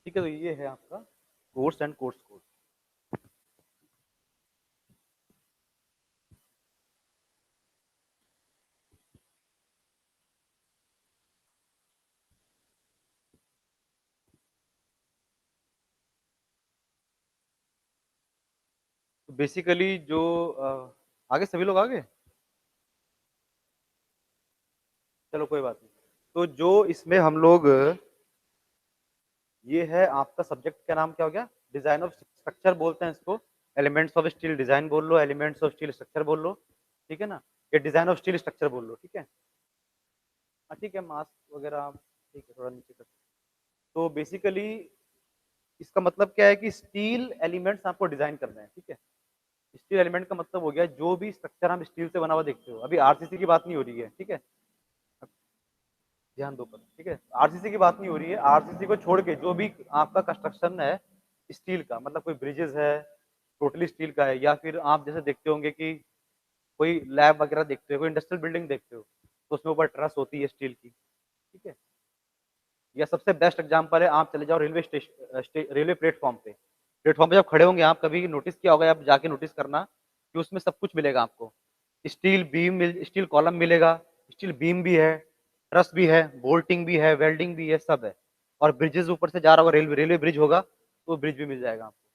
ठीक है, तो ये है आपका कोर्स एंड कोर्स कोड। तो बेसिकली जो आगे सभी लोग आगे, चलो कोई बात नहीं। तो जो इसमें हम लोग, ये है आपका सब्जेक्ट का नाम क्या हो गया, डिजाइन ऑफ स्ट्रक्चर बोलते हैं इसको। एलिमेंट्स ऑफ स्टील डिजाइन बोल लो, एलिमेंट्स ऑफ स्टील स्ट्रक्चर बोल लो, ठीक है ना। ये डिजाइन ऑफ स्टील स्ट्रक्चर बोल लो, ठीक है। हाँ ठीक है, मास्क वगैरह आप ठीक है थोड़ा नीचे कर। तो बेसिकली इसका मतलब क्या है कि स्टील एलिमेंट्स आपको डिजाइन करने हैं, ठीक है। स्टील एलिमेंट का मतलब हो गया जो भी स्ट्रक्चर हम स्टील से बना हुआ देखते हो। अभी आरसीसी की बात नहीं हो रही है, ठीक है। ध्यान दो पर, ठीक है। आरसीसी की बात नहीं हो रही है, आरसीसी को छोड़ के जो भी आपका कंस्ट्रक्शन है स्टील का, मतलब कोई ब्रिजेस है टोटली स्टील का है, या फिर आप जैसे देखते होंगे कि कोई लैब वगैरह देखते हो, कोई इंडस्ट्रियल बिल्डिंग देखते हो, तो उसमें ऊपर ट्रस होती है स्टील की, ठीक है। या सबसे बेस्ट एग्जांपल है, आप चले जाओ रेलवे स्टेशन, रेलवे प्लेटफॉर्म पे। प्लेटफॉर्म पे जब खड़े होंगे आप, कभी नोटिस किया होगा, आप जाके नोटिस करना कि उसमें सब कुछ मिलेगा आपको। स्टील बीम मिल, स्टील कॉलम मिलेगा, स्टील बीम भी है, ट्रस भी है, बोल्टिंग भी है, वेल्डिंग भी है, सब है। और ब्रिजेस ऊपर से जा रहा होगा, रेलवे रेलवे ब्रिज होगा तो ब्रिज भी मिल जाएगा आपको,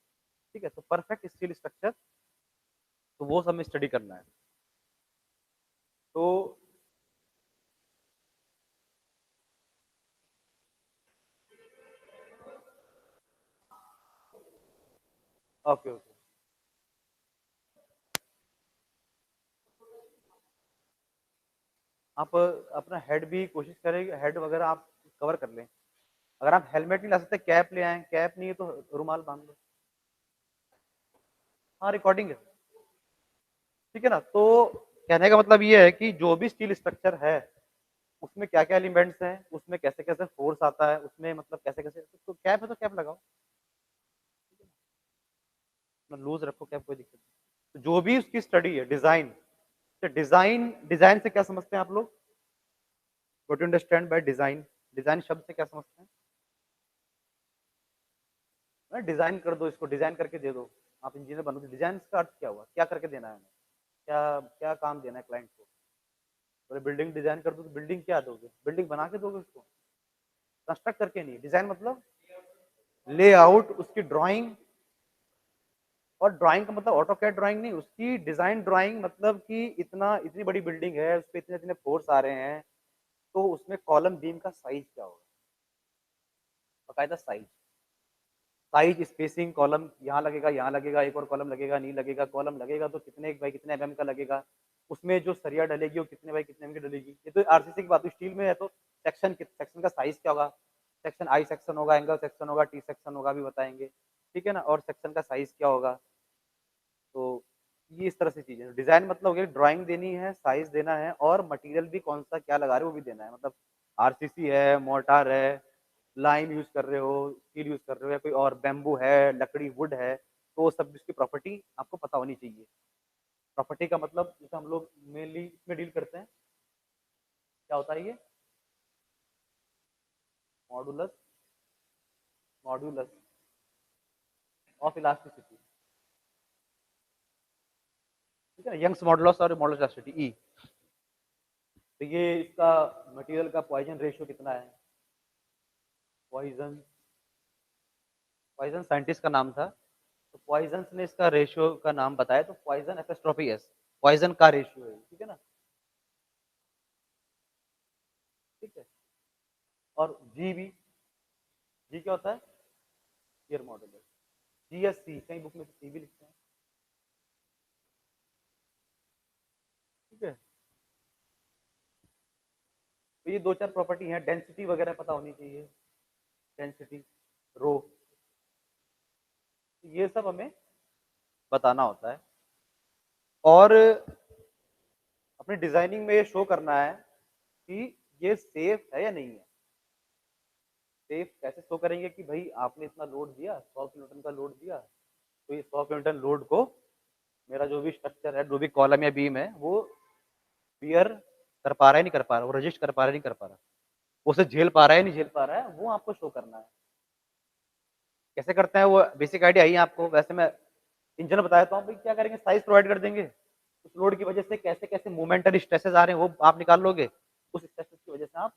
ठीक है। तो परफेक्ट स्टील स्ट्रक्चर, तो वो सब में स्टडी करना है। तो ओके ओके, आप अपना हेड भी कोशिश करें, हेड वगैरह आप कवर कर लें। अगर आप हेलमेट नहीं ला सकते, कैप ले आए, कैप नहीं है तो रुमाल बांध लो। हाँ रिकॉर्डिंग है, ठीक है ना। तो कहने का मतलब ये है कि जो भी स्टील स्ट्रक्चर है उसमें क्या क्या एलिमेंट्स हैं, उसमें कैसे कैसे फोर्स आता है, उसमें मतलब कैसे कैसे, तो कैप है तो कैप लगाओ, लूज रखो कैप, कोई दिक्कत नहीं। तो जो भी उसकी स्टडी है डिजाइन, तो डिजाइन डिजाइन से क्या समझते हैं आप लोग, what you understand by design, design शब्द से क्या समझते हैं। डिजाइन कर दो इसको, डिजाइन करके दे दो, आप इंजीनियर बनो। डिजाइन का अर्थ क्या हुआ, क्या करके देना है हमें, क्या क्या काम देना है क्लाइंट को। बोले बिल्डिंग डिजाइन कर दो, तो बिल्डिंग क्या दोगे, बिल्डिंग बना के दोगे उसको, कंस्ट्रक्ट करके नहीं। डिजाइन मतलब लेआउट, उसकी ड्राइंग। और ड्राइंग का मतलब ऑटो कैड ड्राइंग नहीं, उसकी डिजाइन ड्राइंग, मतलब कि इतना इतनी बड़ी बिल्डिंग है, उस पर इतने इतने फोर्स आ रहे हैं, तो उसमें कॉलम बीम का साइज क्या होगा, बकायदा साइज। साइज, स्पेसिंग, कॉलम यहाँ लगेगा, यहाँ लगेगा, एक और कॉलम लगेगा, नहीं लगेगा, कॉलम लगेगा तो कितने बाई कितने एमएम का लगेगा, उसमें जो सरिया डलेगी वो कितने बाई कितने एम की डलेगी। ये तो आरसीसी की बात, स्टील में है तो सेक्शन, सेक्शन का साइज क्या होगा, सेक्शन आई सेक्शन होगा, एंगल सेक्शन होगा, टी सेक्शन होगा, भी बताएंगे, ठीक है ना। और सेक्शन का साइज क्या होगा। तो ये इस तरह से चीजें, डिजाइन मतलब हो गया ड्राइंग देनी है, साइज देना है, और मटेरियल भी कौन सा क्या लगा रहे हो वो भी देना है। मतलब आरसीसी है, मोर्टार है, लाइम यूज कर रहे हो, स्टील यूज कर रहे हो, या कोई और बैम्बू है, लकड़ी वुड है, तो वो सब इसकी प्रॉपर्टी आपको पता होनी चाहिए। प्रॉपर्टी का मतलब जैसे हम लोग मेनली इसमें डील करते हैं, क्या होता है ये, मॉडुलस, मॉड्यूलस ऑफ इलास्टिसिटी, ठीक है, यंग्स मॉडुलस और मॉडुलस इलास्टिसिटी ई। तो ये इसका मटेरियल का पॉइजन रेशियो कितना है, पॉइजन, पॉइजन साइंटिस्ट का नाम था, तो पॉइजन ने इसका रेशियो का नाम बताया, तो पॉइजन एपिस्ट्रोफी एस, पॉइजन का रेशियो है, ठीक है ना, ठीक है। और जी भी, जी क्या होता है, year model, G S C, कई बुक में सी भी लिखते हैं, ठीक है। तो ये दो चार प्रॉपर्टी हैं, डेंसिटी वगैरह पता होनी चाहिए, डेंसिटी, रो, ये सब हमें बताना होता है। और अपनी डिजाइनिंग में ये शो करना है कि ये सेफ है या नहीं है। सेफ कैसे शो करेंगे कि भाई आपने इतना लोड दिया, 100 किलोटन का लोड दिया, तो ये 100 किलोटन लोड को मेरा जो भी स्ट्रक्चर है, जो भी कॉलम या बीम है, वो बियर कर पा रहा है नहीं कर पा रहा, वो रजिस्ट कर पा रहा है नहीं कर पा रहा, वो उसे झेल पा रहा है नहीं झेल पा रहा है, वो आपको शो करना है। कैसे करते हैं वो बेसिक आइडिया ही है आपको। वैसे मैं इन जनरल बताया तो भाई क्या करेंगे, साइज प्रोवाइड कर देंगे। उस लोड की वजह से कैसे-कैसे मोमेंटरी स्ट्रेसेस आ रहे हैं वो आप निकाल लोगे। उस स्ट्रेसेस की वजह से आप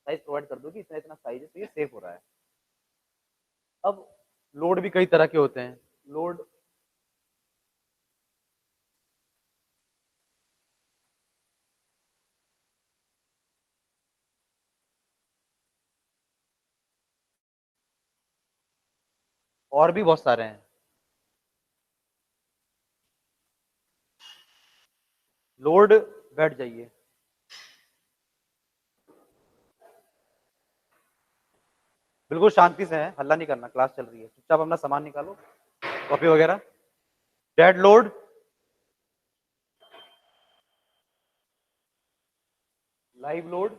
साइज प्रोवाइड कर दोगे, इतना-इतना साइज है तो ये सेफ हो रहा है। अब लोड भी कई तरह के होते हैं। लोड और भी बहुत सारे हैं। लोड बैठ जाइए। बिल्कुल शांति से है, हल्ला नहीं करना, क्लास चल रही है। चुपचाप अपना सामान निकालो, कॉपी वगैरह। Dead load, live load,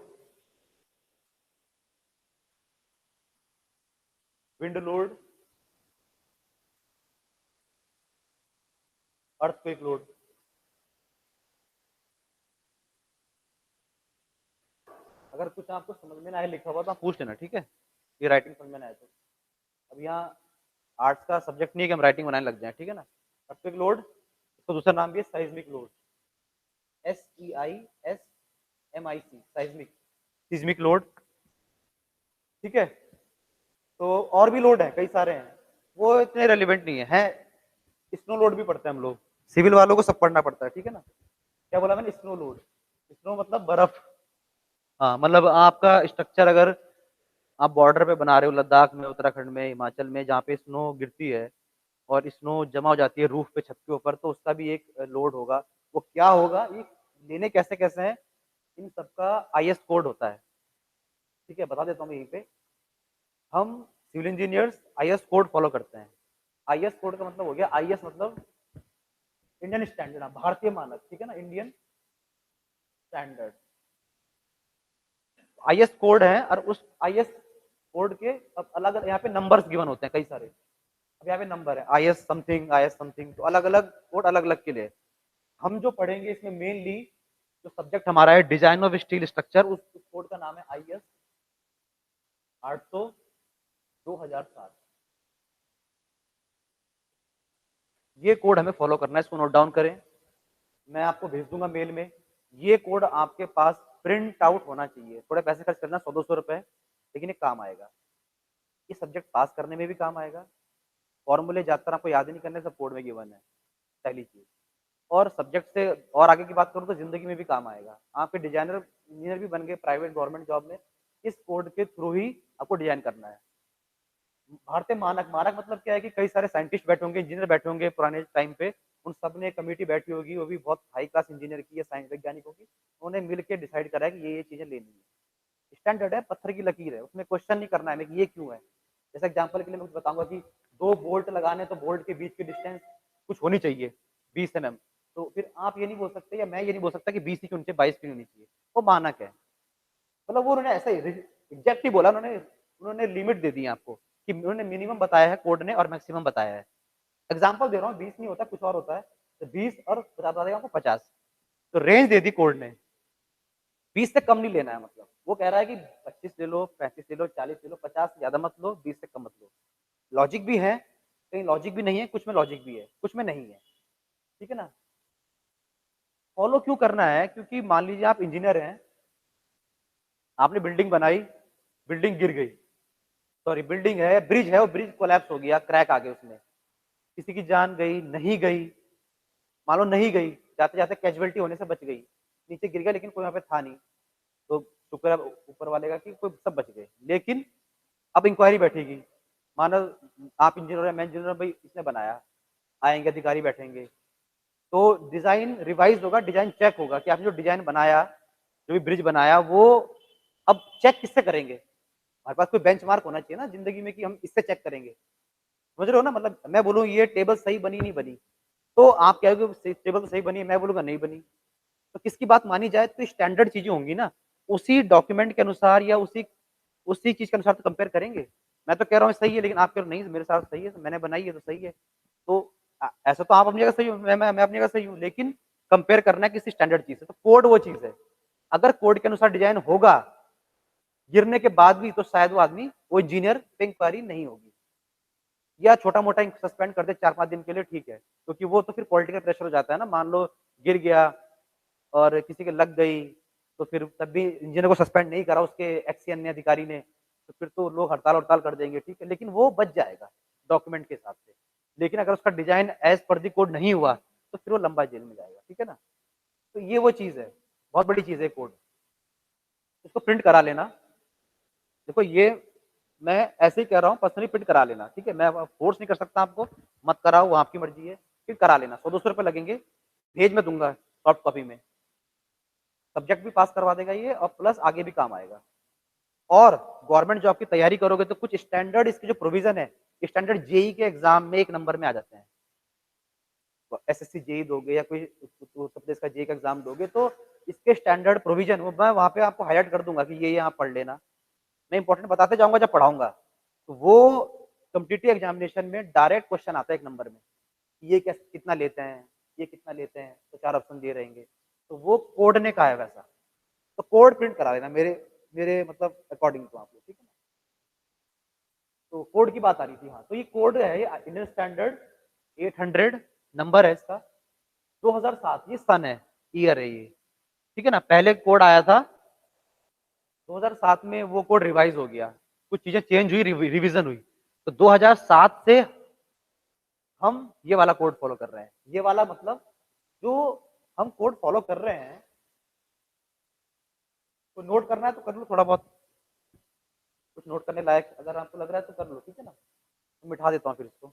wind load, earthquake load. अगर कुछ आपको समझ में ना आए लिखा हुआ तो आप पूछ लेना, ठीक है? ये राइटिंग समझ में ना आए तो। अब यहाँ आर्ट्स का सब्जेक्ट नहीं है कि हम राइटिंग बनाने लग जाए, ठीक है ना? अर्थक्वेक लोड, इसको दूसरा नाम भी है seismic load. SEISMIC, seismic, seismic load, ठीक है? तो और भी लोड है, कई सारे हैं। वो इतने रेलिवेंट नहीं है, स्नो लोड भी पढ़ते हैं हम लोग। सिविल वालों को सब पढ़ना पड़ता है, ठीक है ना? क्या बोला मैंने? Snow load. स्नो मतलब बर्फ। हाँ, मतलब आपका स्ट्रक्चर अगर आप बॉर्डर पे बना रहे हो लद्दाख में, उत्तराखंड में, हिमाचल में, जहाँ पे स्नो गिरती है और स्नो जमा हो जाती है रूफ पे, छत के ऊपर, तो उसका भी एक लोड होगा। वो क्या होगा, ये लेने कैसे कैसे हैं, इन सबका आईएस कोड होता है, ठीक है? बता देता हूँ यहीं पे। हम civil engineers IS code follow करते हैं। आईएस कोड का मतलब हो गया, आईएस मतलब इंडियन स्टैंडर्ड, भारतीय मानक, ठीक है ना? Indian standard. आईएस कोड है और उस आईएस कोड के अब अलग अलग यहाँ पे नंबर्स गिवन होते हैं कई सारे। अब यहाँ पे नंबर है आईएस समथिंग, तो अलग अलग कोड अलग अलग के लिए। हम जो पढ़ेंगे इसमें मेनली जो सब्जेक्ट हमारा है डिजाइन ऑफ स्टील स्ट्रक्चर, उस कोड का नाम है आईएस 800 2007। ये कोड हमें फॉलो करना है, इसको नोट डाउन करें। मैं आपको भेज दूंगा मेल में। ये कोड आपके पास प्रिंट आउट होना चाहिए। थोड़े पैसे खर्च करना, 100-200 रुपए, लेकिन ये काम आएगा। ये सब्जेक्ट पास करने में भी काम आएगा। फॉर्मूले ज्यादातर आपको याद ही नहीं करने, सब कोड में गिवन है, पहली चीज। और सब्जेक्ट से और आगे की बात करूँ तो जिंदगी में भी काम आएगा। आपके डिजाइनर इंजीनियर भी बन गए प्राइवेट गवर्नमेंट जॉब में, इस कोड के थ्रू ही आपको डिजाइन करना है। भारतीय मानक, मानक मतलब क्या है कि कई सारे साइंटिस्ट बैठे होंगे, इंजीनियर बैठे होंगे पुराने टाइम पे, उन सब ने कमेटी बैठी होगी, वो भी बहुत हाई क्लास इंजीनियर की या साइंस वैज्ञानिकों की, उन्होंने मिलकर डिसाइड करा है कि ये चीजें लेनी है। स्टैंडर्ड है, पत्थर की लकीर है, उसमें क्वेश्चन नहीं करना है कि ये क्यों है। जैसे एग्जांपल के लिए मैं बताऊंगा कि 2 बोल्ट लगाने तो बोल्ट के बीच की डिस्टेंस कुछ होनी चाहिए 20 mm। तो फिर आप ये नहीं बोल सकते या मैं ये नहीं बोल सकता कि 20 ही क्यों नीचे 22 क्यों होनी चाहिए, वो मानक है। मतलब वो उन्होंने ऐसा ही एग्जैक्ट ही बोला, उन्होंने उन्होंने लिमिट दे दी है आपको कि उन्होंने मिनिमम बताया है कोड ने और मैक्सिमम बताया है। एग्जाम्पल दे रहा हूँ, 20 नहीं होता, कुछ और होता है। तो 20 और बता देगा आपको 50। तो रेंज दे दी कोड ने, 20 से कम नहीं लेना है। मतलब वो कह रहा है कि 25 ले लो, 35 ले लो, 40 ले लो, 50 से ज्यादा मत लो, 20 से कम मत लो। लॉजिक भी है, कहीं लॉजिक भी नहीं है, कुछ में लॉजिक भी है, कुछ में नहीं है, ठीक है ना? फॉलो क्यों करना है? क्योंकि मान लीजिए आप इंजीनियर हैं, आपने बिल्डिंग बनाई, बिल्डिंग गिर गई, सॉरी बिल्डिंग है, ब्रिज है, वो ब्रिज कोलैप्स हो गया, क्रैक आ गए उसमें, किसी की जान गई, नहीं गई, मान लो नहीं गई, जाते जाते कैजुअलिटी होने से बच गई, नीचे गिर गया लेकिन कोई वहां पे था नहीं, तो शुक्र है ऊपर वाले का कि कोई सब बच गए। लेकिन अब इंक्वायरी बैठेगी, मानो आप इंजीनियर है, मैं इंजीनियर, भाई इसने बनाया, आएंगे अधिकारी बैठेंगे, तो डिजाइन रिवाइज होगा, डिजाइन चेक होगा कि आपने जो डिजाइन बनाया, जो भी ब्रिज बनाया, वो अब चेक किससे करेंगे? हमारे पास कोई बेंचमार्क होना चाहिए ना जिंदगी में कि हम इससे चेक करेंगे। समझ रहे हो ना? मतलब मैं बोलूँ ये टेबल सही बनी नहीं बनी, तो आप कहोगे टेबल तो सही बनी है, मैं बोलूंगा नहीं बनी, तो किसकी बात मानी जाए? तो स्टैंडर्ड चीजें होंगी ना, उसी डॉक्यूमेंट के अनुसार या उसी उसी चीज के अनुसार तो कंपेयर करेंगे। मैं तो कह रहा हूँ सही है, लेकिन आप कह रहे हो नहीं मेरे साथ सही है, तो मैंने बनाई है तो सही है। तो ऐसा तो आप अपनी जगह सही हो, मैं अपनी जगह सही हूँ, लेकिन कंपेयर करना है किसी स्टैंडर्ड चीज से। तो कोड वो चीज है, अगर कोड के अनुसार डिजाइन होगा गिरने के बाद भी, तो शायद वो आदमी, वो इंजीनियर पे इंक्वायरी नहीं होगी। या छोटा-मोटा सस्पेंड कर दे 4-5 दिन के लिए ठीक है, क्योंकि वो तो फिर पॉलिटिकल प्रेशर हो जाता है ना, मान लो गिर गया और किसी के लग गई, तो फिर तब भी इंजीनियर को सस्पेंड नहीं करा उसके एक्स या अन्य अधिकारी ने, तो फिर तो लोग हड़ताल-वड़ताल कर देंगे, ठीक है, लेकिन वो बच जाएगा डॉक्यूमेंट के हिसाब से। लेकिन अगर उसका design as per the code नहीं हुआ, तो फिर वो लंबा जेल में जाएगा, ठीक है ना? तो ये वो चीज़ है, बहुत बड़ी चीज़ है कोड। इसको प्रिंट करा लेना। देखो ये मैं ऐसे ही कह रहा हूँ पर्सनली प्रिंट करा लेना, ठीक है? मैं अब फ़ोर्स नहीं कर सकता आपको, मत कराओ वो आपकी मर्ज़ी है, फिर करा लेना, 100-200 रुपए लगेंगे, भेज मैं दूँगा सॉफ्ट कॉपी में। सब्जेक्ट भी पास करवा देगा ये और प्लस आगे भी काम आएगा। और गवर्नमेंट जॉब की तैयारी करोगे तो कुछ स्टैंडर्ड इसकी जो प्रोविज़न है, स्टैंडर्ड जेईई के एग्ज़ाम में 1 नंबर में आ जाते हैं। तो एसएससी जेईई दोगे या कोई उत्तर प्रदेश का जेईई का एग्ज़ाम दोगे तो इसके स्टैंडर्ड प्रोविज़न वो मैं वहाँ पे आपको हाइलाइट कर दूँगा कि ये आप पढ़ लेना। मैं इम्पोर्टेंट बताते जाऊँगा जब पढ़ाऊँगा। तो वो कॉम्पिटिटिव एग्ज़ामिनेशन में डायरेक्ट क्वेश्चन आता है 1 नंबर में। ये क्या कितना लेते हैं, ये कितना लेते हैं, तो 4 ऑप्शन दिए रहेंगे। तो वो कोड ने कहा है वैसा। तो कोड प्रिंट करा लेना मेरे मेरे मतलब अकॉर्डिंग तो आप लोग, ठीक है ना? तो कोड की बात आ रही थी हाँ, तो ये कोड है ये इंडियन स्टैंडर्ड 800 नंबर है इसका, 2007 ये सन है, ईयर है ये, ठीक है ना? पहले कोड आया था 2007 में वो कोड रिवाइज़ हो गया, कुछ चीज़ें चेंज हुई रिवीज़न हुई, तो 2007 से हम ये वाला कोड फॉलो कर रहे हैं। ये वाला मतलब जो हम कोड फॉलो कर रहे हैं, तो नोट करना है तो कर लो थोड़ा बहुत, कुछ नोट करने लायक अगर आपको लग रहा है तो कर लो, ठीक है ना? तो मिटा देता हूँ फिर इसको।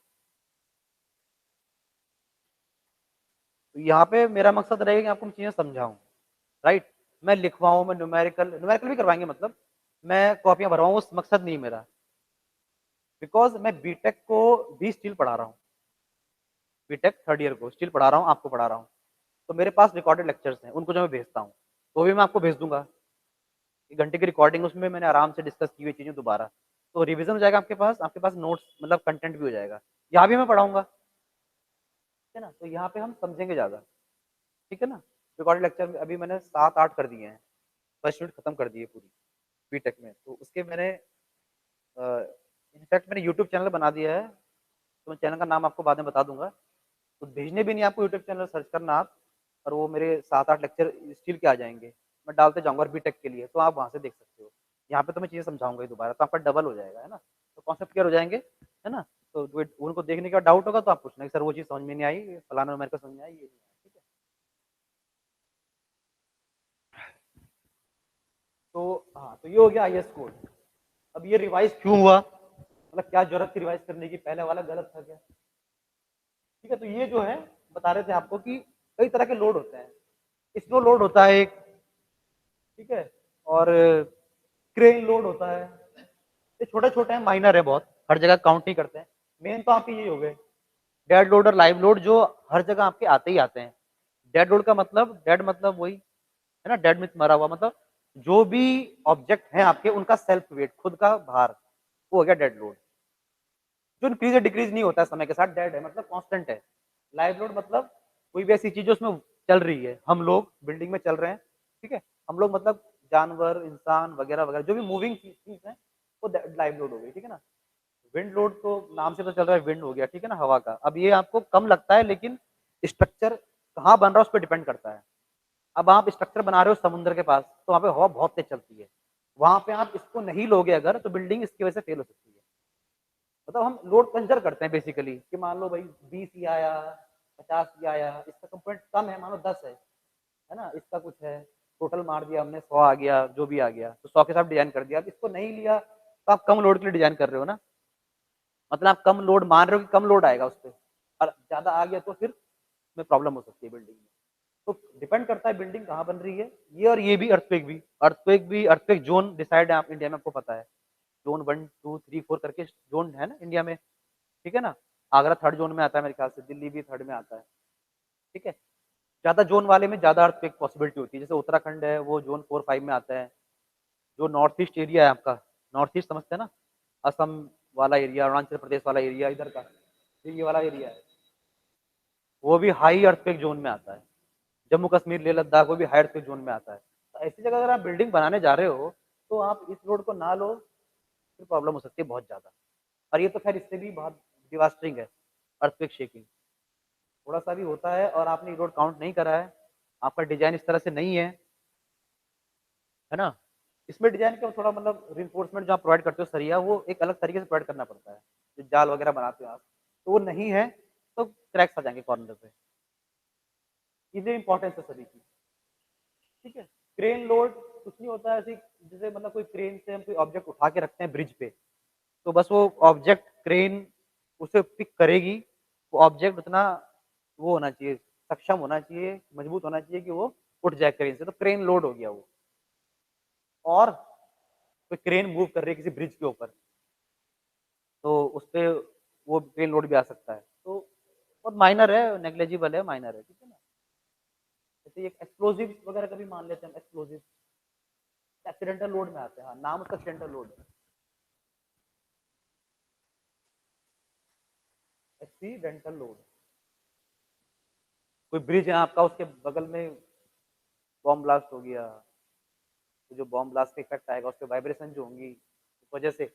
तो यहाँ पे मेरा मकसद रहेगा कि आपको मैं चीज़ें समझाऊँ, राइट? मैं लिखवाऊँ, मैं न्यूमेरिकल न्यूमेरिकल भी करवाएँगे मतलब, मैं कॉपियाँ भरवाऊँ उस मकसद नहीं मेरा। बिकॉज़ मैं बीटेक को भी स्टिल पढ़ा रहा हूँ। बीटेक 3rd ईयर को स्टिल पढ़ा रहा हूँ, आपको पढ़ा रहा हूँ। तो मेरे पास रिकॉर्डेड लेक्चर्स हैं, उनको जो मैं भेजता हूँ, वो भी मैं आपको भेज दूँगा। 1 घंटे की रिकॉर्डिंग उसमें मैंने आराम से डिस्कस की हुई चीज़ें दोबारा। तो रिवीज़न हो जाएगा आपके पास नोट्स मतलब कंटेंट भी हो जाएगा। यहाँ भी मैं पढ़ाऊँगा, ठीक है ना? तो यहाँ पे हम समझेंगे ज़्यादा, ठीक है ना? रिकॉर्डेड लेक्चर अभी मैंने 7-8 कर दिए हैं, फर्स्ट यूनिट खत्म कर दी है पूरी बीटेक में। तो उसके मैंने अ, इनफैक्ट मैंने यूट्यूब चैनल बना दिया है, तो मैं चैनल का नाम आपको बाद में बता दूँगा। तो भेजने भी नहीं आपको यूट्यूब चैनल सर्च करना आप और वो मेरे 7-8 लेक्चर स्टिल के आ जाएँगे। मैं डालते जाऊँगा और बीटेक के लिए, तो आप वहाँ से देख सकते हो। यहाँ पे तो मैं चीज़ें समझाऊँगा ही दोबारा, तो आपका डबल हो जाएगा, है ना? तो कॉन्सेप्ट क्लियर हो जाएँगे, है ना? तो वेट उनको देखने के बाद डाउट होगा तो आप पूछना कि सर वो चीज़ समझ में नहीं आई, फलाना मेरे को समझ में आई, ये नहीं आई, ठीक है? तो हाँ, तो ये हो गया आईएएस कोड। अब ये रिवाइज़ क्यों हुआ? मतलब क्या ज़रूरत थी रिवाइज़ करने की? पहले वाला गलत था क्या? ठीक है, तो ये जो है बता रहे थे आपको कि कई तरह के लोड होते हैं। स्नो लोड होता है एक, ठीक है? और क्रेन लोड होता है। ये छोटे-छोटे हैं, माइनर है बहुत, हर जगह काउंट नहीं करते हैं। मेन तो आपके ये हो गए, डेड लोड और लाइव लोड जो हर जगह आपके आते ही आते हैं। डेड लोड का मतलब डेड मतलब वही है ना, डेड मीन्स मरा हुआ मतलब जो भी ऑब्जेक्ट हैं आपके उनका सेल्फ वेट, खुद का भार, वो हो गया डेड लोड। जो इंक्रीज़ या डिक्रीज़ नहीं होता है समय के साथ डेड है मतलब कांस्टेंट है। लाइव लोड मतलब कोई भी ऐसी चीज़ जो उसमें चल रही है। हम लोग बिल्डिंग में चल रहे हैं, ठीक है? हम लोग मतलब जानवर, इंसान वगैरह-वगैरह जो भी मूविंग चीज़ है, वो द लाइव लोड हो गई, ठीक है ना? विंड लोड तो नाम से पता चल रहा है विंड हो गया, ठीक है ना? हवा का। अब ये आपको कम लगता है लेकिन स्ट्रक्चर कहाँ बन रहा है उस पे डिपेंड करता है। अब आप स्ट्रक्चर बना रहे हो समुद्र के पास, तो वहाँ पे हवा बहुत तेज़ चलती है। वहाँ पे आप इसको नहीं लोगे अगर तो बिल्डिंग इसकी वजह से फेल हो सकती है। मतलब हम लोड कंसिडर करते हैं बेसिकली कि मान लो भाई 20 ही आया, 50 ही आया, इसका कंपोनेंट कम है, मान लो 10 है ना? इसका कुछ है, टोटल मार दिया हमने 100 आ गया, जो भी आ गया, तो 100 के साथ डिज़ाइन कर दिया। अब इसको नहीं लिया, तो आप कम लोड के लिए डिज़ाइन कर रहे हो ना? मतलब आप कम लोड मान रहे हो कि कम लोड आएगा उसपे और ज़्यादा आ गया तो फिर में प्रॉब्लम हो सकती है बिल्डिंग में। तो डिपेंड करता है बिल्डिंग कहाँ बन रही है, ये और ये भी अर्थक्वेक ज़ोन डिसाइड है आप इंडिया में आपको पता है। ज़ोन 1, 2, 3, 4 करके ज़ोन है ना इंडिया में, ठीक है ना? आगरा 3rd ज़ोन में आता है मेरे ख्याल से, दिल्ली भी 3rd में आता है, ठीक है? ज़्यादा ज़ोन वाले में ज़्यादा अर्थक्वेक पॉसिबिलिटी होती है, जैसे उत्तराखंड है वो ज़ोन 4-5 में आता है। जो नॉर्थ ईस्ट एरिया है आपका, नॉर्थ ईस्ट समझते हैं ना? असम वाला एरिया, अरुणाचल प्रदेश वाला एरिया इधर का, ये वाला एरिया है, वो भी हाई अर्थक्वेक ज़ोन में आता है। जम्मू कश्मीर, लेह लद्दाख वो भी हाई अर्थक्वेक ज़ोन में आता है। तो ऐसी जगह अगर आप बिल्डिंग बनाने जा रहे हो, तो आप इस लोड को ना लो, फिर प्रॉब्लम हो सकती है बहुत ज़्यादा। और ये तो खैर इससे भी बहुत डिवास्टरिंग है, अर्थक्वेक शेकिंग। थोड़ा सा भी होता है और आपने इरोड काउंट नहीं करा है, आपका डिजाइन इस तरह से नहीं है ना? इसमें डिजाइन का थोड़ा मतलब रिइंफोर्समेंट जो आप प्रोवाइड करते हो सरिया, वो एक अलग तरीके से प्रोवाइड करना पड़ता है। जो जाल वगैरह बनाते हो आप, तो वो नहीं है, तो क्रैक्स आ जाएँगे कॉर्नर पे। ये इम्पोर्टेंस है सभी की, ठीक है? क्रेन लोड कुछ नहीं होता है ऐसे, जैसे मतलब कोई क्रेन से हम कोई ऑब्जेक्ट उठा के रखते हैं ब्रिज पे, तो बस वो ऑब्जेक्ट क्रेन उसे पिक करेगी, वो ऑब्जेक्ट उतना वो होना चाहिए, सक्षम होना चाहिए, मजबूत होना चाहिए कि वो उठ जाए क्रेन से, तो क्रेन लोड हो गया वो। और कोई क्रेन मूव कर रही है किसी ब्रिज के ऊपर, तो उसपे वो क्रेन लोड भी आ सकता है। तो बहुत माइनर है, नेग्लिजिबल है, माइनर है, ठीक है ना? जैसे एक एक्सप्लोजिव्स वगैरह का भी मान लेते हैं हम, एक्सप्लोजिव्स एक्सीडेंटल लोड में आते हैं। हाँ, नाम उसका एक्सीडेंटल लोड है, एक्सीडेंटल लोड। कोई ब्रिज है आपका, उसके बगल में बॉम्ब ब्लास्ट हो गया, तो जो बॉम्ब ब्लास्ट का इफेक्ट आएगा, उसपे वाइब्रेशन जो होंगी, उस वजह से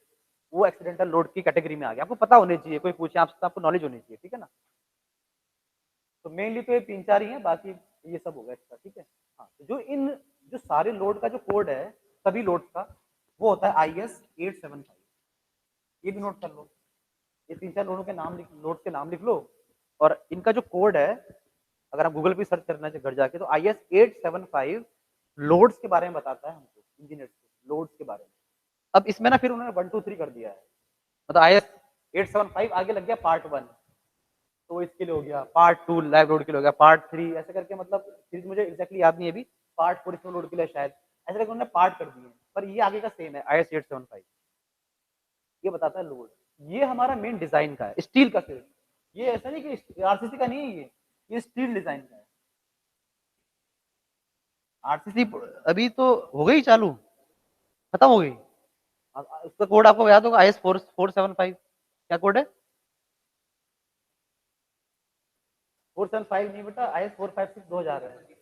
वो एक्सीडेंटल लोड की कैटेगरी में आ गया। आपको पता होनी चाहिए, कोई पूछे आपसे तो आपको नॉलेज होनी चाहिए, ठीक है ना? तो मेनली तो ये 3-4 ही हैं, बाकी ये सब होगा एक्स्ट्रा, ठीक है? हाँ, तो जो सारे लोड का जो कोड है, सभी लोड्स का, वो होता है IS 875। ये भी नोट कर लो। ये 3-4 लोड के नाम लिख लो, और इनका जो कोड है, अगर आप गूगल पे सर्च करना चाहिए घर जाके, तो IS 875 लोड्स के बारे में बताता है हमको, इंजीनियर्स को, लोड्स के बारे में। अब इसमें ना फिर उन्होंने 1, 2, 3 कर दिया है। मतलब IS 875 आगे लग गया पार्ट 1, तो इसके लिए हो गया, पार्ट 2 लाइव लोड के लिए हो गया, पार्ट 3 ऐसे करके, मतलब सीरीज मुझे एग्जैक्टली याद नहीं है अभी, पार्ट 4 इसमें लोड के लिए शायद, ऐसे करके उन्होंने पार्ट कर दिए। पर ये आगे का सेम है, IS 875, ये बताता है लोड। ये हमारा मेन डिजाइन का है, स्टील का सिर्फ। ये ऐसा नहीं कि RCC का नहीं है, ये स्टील डिजाइन का है। RCC अभी तो हो गई चालू, खत्म हो गई। उसका कोड आपको याद होगा, IS 475। क्या कोड है? 475 नहीं बेटा, IS 456 2000 है।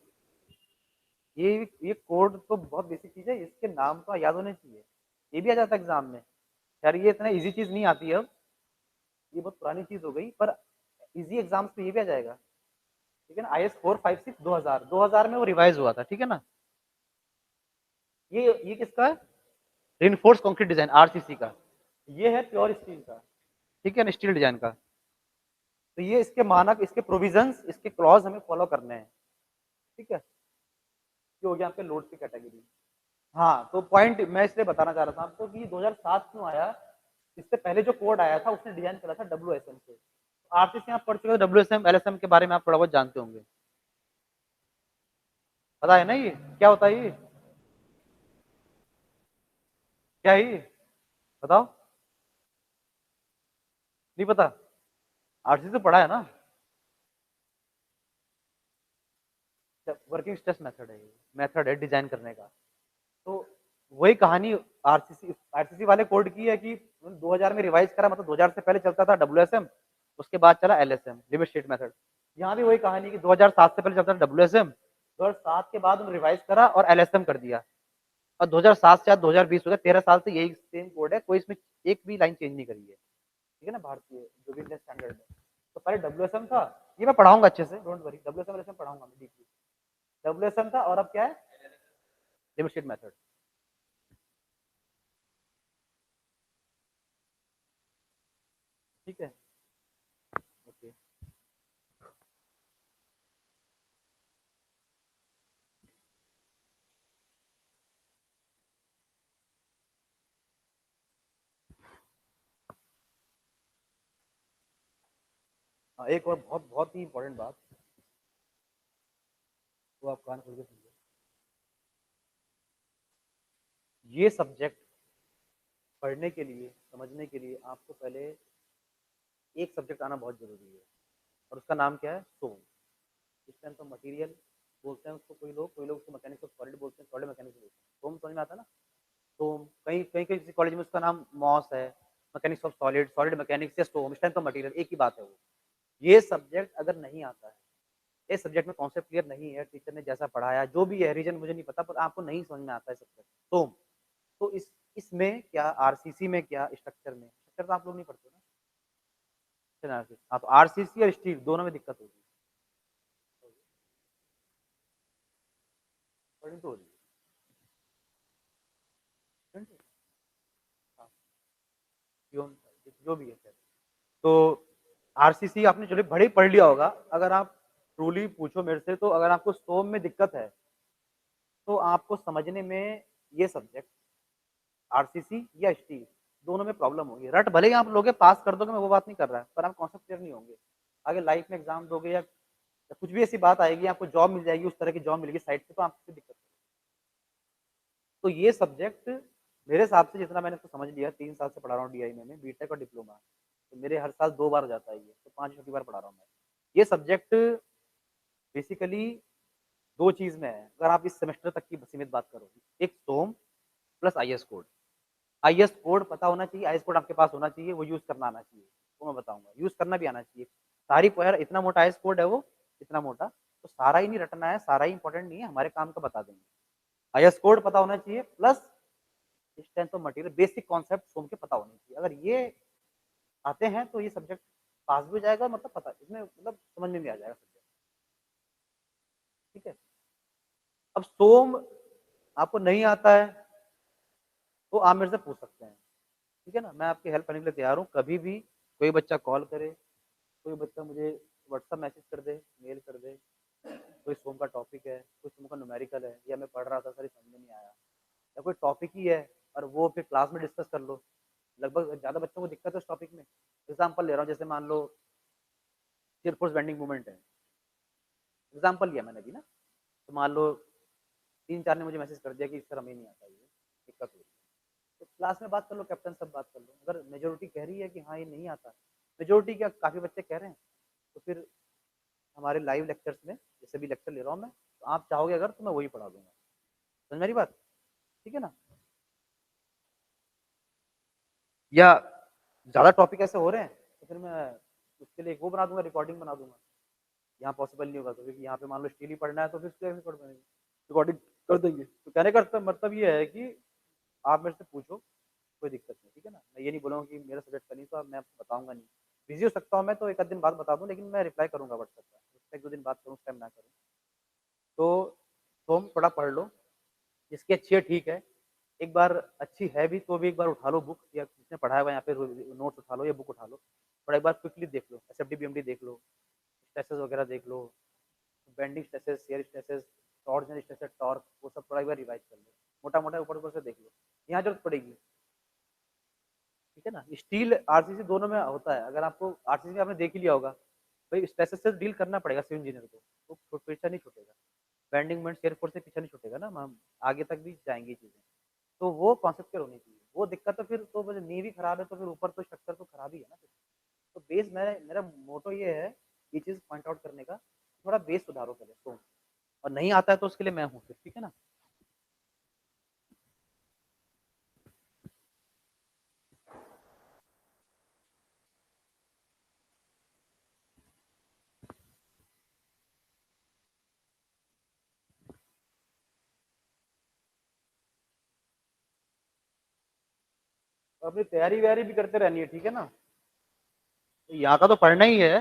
ये कोड तो बहुत बेसिक चीज है, इसके नाम तो याद होने चाहिए। ये भी आ जाता है एग्जाम में। यार ये इतना इजी चीज नहीं आती है अब, ये बहुत पुरानी चीज हो गई, पर इजी एग्जाम्स में ये भी आ जाएगा, ठीक है ना? IS 456 2000 में वो रिवाइज हुआ था, ठीक है ना? ये किसका है? रिइंफोर्स कंक्रीट डिजाइन, RCC का। ये है प्योर स्टील का, ठीक है ना, स्टील डिजाइन का। तो ये इसके मानक, इसके प्रोविजंस, इसके क्लॉज हमें फॉलो करने हैं, ठीक है? ये हो गया आपके लोड की कैटेगरी। हाँ, तो पॉइंट मैं इसलिए बताना चाह रहा था आपको कि 2007 क्यों आया। इससे पहले जो कोड आया था उसने डिजाइन करा था WSM से। RCC आप पढ़ चुके हो, WSM LSM के बारे में आप थोड़ा बहुत जानते होंगे, पता है ना ये क्या होता है? ये क्या है ये, बताओ। नहीं पता? RCC तो पढ़ा है ना? वर्किंग स्ट्रेस मेथड है, ये मेथड है डिजाइन करने का। तो वही कहानी आरसीसी वाले कोड की है कि 2000 में रिवाइज करा, मतलब 2000 से पहले चलता था WSM, उसके बाद चला LSM, लिमिट स्टेट मेथड। यहाँ भी वही कहानी कि 2007 से पहले चलता था WSM, 2007 के बाद उन्होंने रिवाइज करा और LSM कर दिया, और 2007 से आज 2020 हो गया, 13 साल से यही सेम कोड है, कोई इसमें एक भी लाइन चेंज नहीं करी है, ठीक है ना? भारतीय जो भी इंडियन स्टैंडर्ड है। तो पहले WSM था, ये मैं पढ़ाऊंगा अच्छे से, डोंट वरी, WSM LSM पढ़ाऊंगा मैं डीपली। WSM था, और अब क्या है? लिमिट स्टेट मेथड, ठीक है? ओके। हाँ, एक और बहुत बहुत ही इंपॉर्टेंट बात, वो आप कान खोल के सुनिए। ये सब्जेक्ट पढ़ने के लिए, समझने के लिए आपको पहले एक सब्जेक्ट आना बहुत जरूरी है, और उसका नाम क्या है? सोम। स्ट्रेंथ ऑफ मटेरियल बोलते हैं उसको, कोई लोग उसको मैकेनिक्स ऑफ सॉलिड बोलते हैं, सॉलिड मैकेनिक्स बोलते हैं। सोम समझ में आता है ना? सोम कहीं कहीं किसी कॉलेज में उसका नाम मॉस है, mechanics of solid, solid mechanics, या स्टोम, स्ट्रेंथ ऑफ मटेरियल, एक ही बात है वो। ये सब्जेक्ट अगर नहीं आता है, इस सब्जेक्ट में कॉन्सेप्ट क्लियर नहीं है, टीचर ने जैसा पढ़ाया जो भी है, रीजन मुझे नहीं पता, पर आपको नहीं समझ में आता है सब्जेक्ट, तो इसमें क्या, आरसीसी में क्या, स्ट्रक्चर में, स्ट्रक्चर तो आप लोग नहीं पढ़ते ना? स्ट्रक्चर एनालिसिस, हाँ तो आरसीसी और स्टील दोनों में दिक्कत होगी। बड़ी तो हो रही है, हाँ, जो भी है। तो आरसीसी आपने चलो बड़े पढ़ लिया होगा। अगर आप ट्रूली पूछो मेरे से, तो अगर आपको सोम में दिक्कत है तो आपको समझने में ये सब्जेक्ट आरसीसी या स्टील दोनों में प्रॉब्लम होगी। रट भले ही आप लोगे पास कर दोगे, मैं वो बात नहीं कर रहा, पर आप कॉन्सेप्ट क्लियर नहीं होंगे। आगे लाइफ में एग्जाम दोगे या कुछ भी ऐसी बात आएगी, आपको जॉब मिल जाएगी, उस तरह की जॉब मिलेगी साइड से, तो आपको दिक्कत होगी। तो ये सब्जेक्ट मेरे हिसाब से जितना मैंने तो समझ लिया, 3 साल से पढ़ा रहा हूँ डीआई में, बीटेक और डिप्लोमा, तो मेरे हर साल 2 बार हो जाता है ये, तो 5 बार पढ़ा रहा हूँ मैं। ये सब्जेक्ट बेसिकली 2 चीज़ में है, अगर आप इस सेमेस्टर तक की सीमित बात करो। एक SOM plus IS code. IS code पता होना चाहिए, आईएस कोड आपके पास होना चाहिए, वो यूज़ करना आना चाहिए, वो मैं बताऊँगा। यूज़ करना भी आना चाहिए। सारी यार इतना मोटा आईएस कोड है वो, इतना मोटा, तो सारा ही नहीं रटना है, सारा ही इंपॉर्टेंट नहीं है, हमारे काम का बता देंगे। आईएस कोड पता होना चाहिए plus strength of material, basic concept SOM के पता होने चाहिए। अगर ये आते हैं तो ये सब्जेक्ट पास भी हो जाएगा, मतलब पता इसमें मतलब समझ में भी आ जाएगा सब्जेक्ट। ठीक है। अब सोम आपको नहीं आता है तो आप मेरे से पूछ सकते हैं, ठीक है ना, मैं आपकी हेल्प करने के लिए तैयार हूँ। कभी भी कोई बच्चा कॉल करे, कोई बच्चा मुझे व्हाट्सएप मैसेज कर दे, मेल कर दे, कोई सोम का टॉपिक है, कोई सोम का न्यूमेरिकल है, या मैं पढ़ रहा था सर समझ में नहीं आया, या कोई टॉपिक ही है और वो फिर क्लास में डिस्कस कर लो। लगभग ज़्यादा बच्चों को दिक्कत है उस टॉपिक में। एग्जाम्पल ले रहा हूँ, जैसे मान लो एयर फोर्स बेंडिंग मूवमेंट है, एग्जाम्पल लिया मैंने अभी ना, तो मान लो 3-4 ने मुझे मैसेज कर दिया कि सर हमें नहीं आता, ये दिक्कत हो रही है, तो क्लास में बात कर लो, कैप्टन सब बात कर लो। अगर मेजोरिटी कह रही है कि हाँ ये नहीं आता, मेजोरिटी क्या काफ़ी बच्चे कह रहे हैं, तो फिर हमारे लाइव लेक्चर्स में जैसे भी लेक्चर ले रहा हूँ मैं, तो आप चाहोगे अगर तो मैं वही पढ़ा दूंगा। समझ मेरी बात, ठीक है ना। या ज़्यादा टॉपिक ऐसे हो रहे हैं तो फिर मैं उसके लिए एक वो बना दूंगा, रिकॉर्डिंग बना दूंगा। यहाँ पॉसिबल नहीं होगा तो, क्योंकि यहाँ पे मान लो स्टील ही पढ़ना है तो फिर उसके रिकॉर्ड बनेगी, रिकॉर्डिंग कर देंगे। तो कहने का मतलब ये है कि आप मेरे से पूछो, कोई दिक्कत नहीं, ठीक है ना। मैं ये नहीं बोलूँगा कि मेरा सब्जेक्ट का नहीं, तो मैं आपको बताऊँगा नहीं। बिज़ी हो सकता हूँ मैं, तो 1 आध दिन बाद बता दूँ, लेकिन मैं रिप्लाई करूँगा व्हाट्सएप पे। 1-2 दिन बाद करूँ, उस टाइम ना करूँ। तो तुम थोड़ा पढ़ लो, जिसकी अच्छी है ठीक है। एक बार अच्छी है भी तो भी एक बार उठा लो बुक, या जिसने पढ़ाया हुआ है यहाँ पे नोट्स उठा लो या बुक उठा लो, और एक बार क्विकली देख लो, एसएफडी बीएमडी देख लो, स्ट्रेसेस वगैरह देख लो, bending stresses, shear stresses, torsion stresses, torque, वो सब थोड़ा एक बार रिवाइज कर लो, मोटा-मोटा ऊपर-ऊपर से देख लो। यहाँ ज़रूरत पड़ेगी, ठीक है ना। स्टील, आरसीसी दोनों में होता है। अगर आपको आरसीसी में आपने देख ही लिया होगा, भाई स्ट्रेसेस से डील करना पड़ेगा सिविल इंजीनियर को, तो पीछा नहीं छूटेगा। बेंडिंग मोमेंट शियर फोर्स से पीछा नहीं छूटेगा ना, हम आगे तक भी जाएँगी चीज़ें। तो वो कॉन्सेप्ट क्लियर होनी चाहिए। वो दिक्कत तो फिर तो मतलब नींव ही खराब है, तो फिर ऊपर तो स्ट्रक्चर तो खराब ही है ना फिर। तो बेस मेरा मोटो ये है, ये चीज़ पॉइंट आउट करने का, थोड़ा बेस सुधारो पहले तो, और नहीं आता है तो उसके लिए मैं हूँ फिर, ठीक है ना। तो अपनी तैयारी वैयारी भी करते रहनी है, ठीक है ना। तो यहाँ का तो पढ़ना ही है,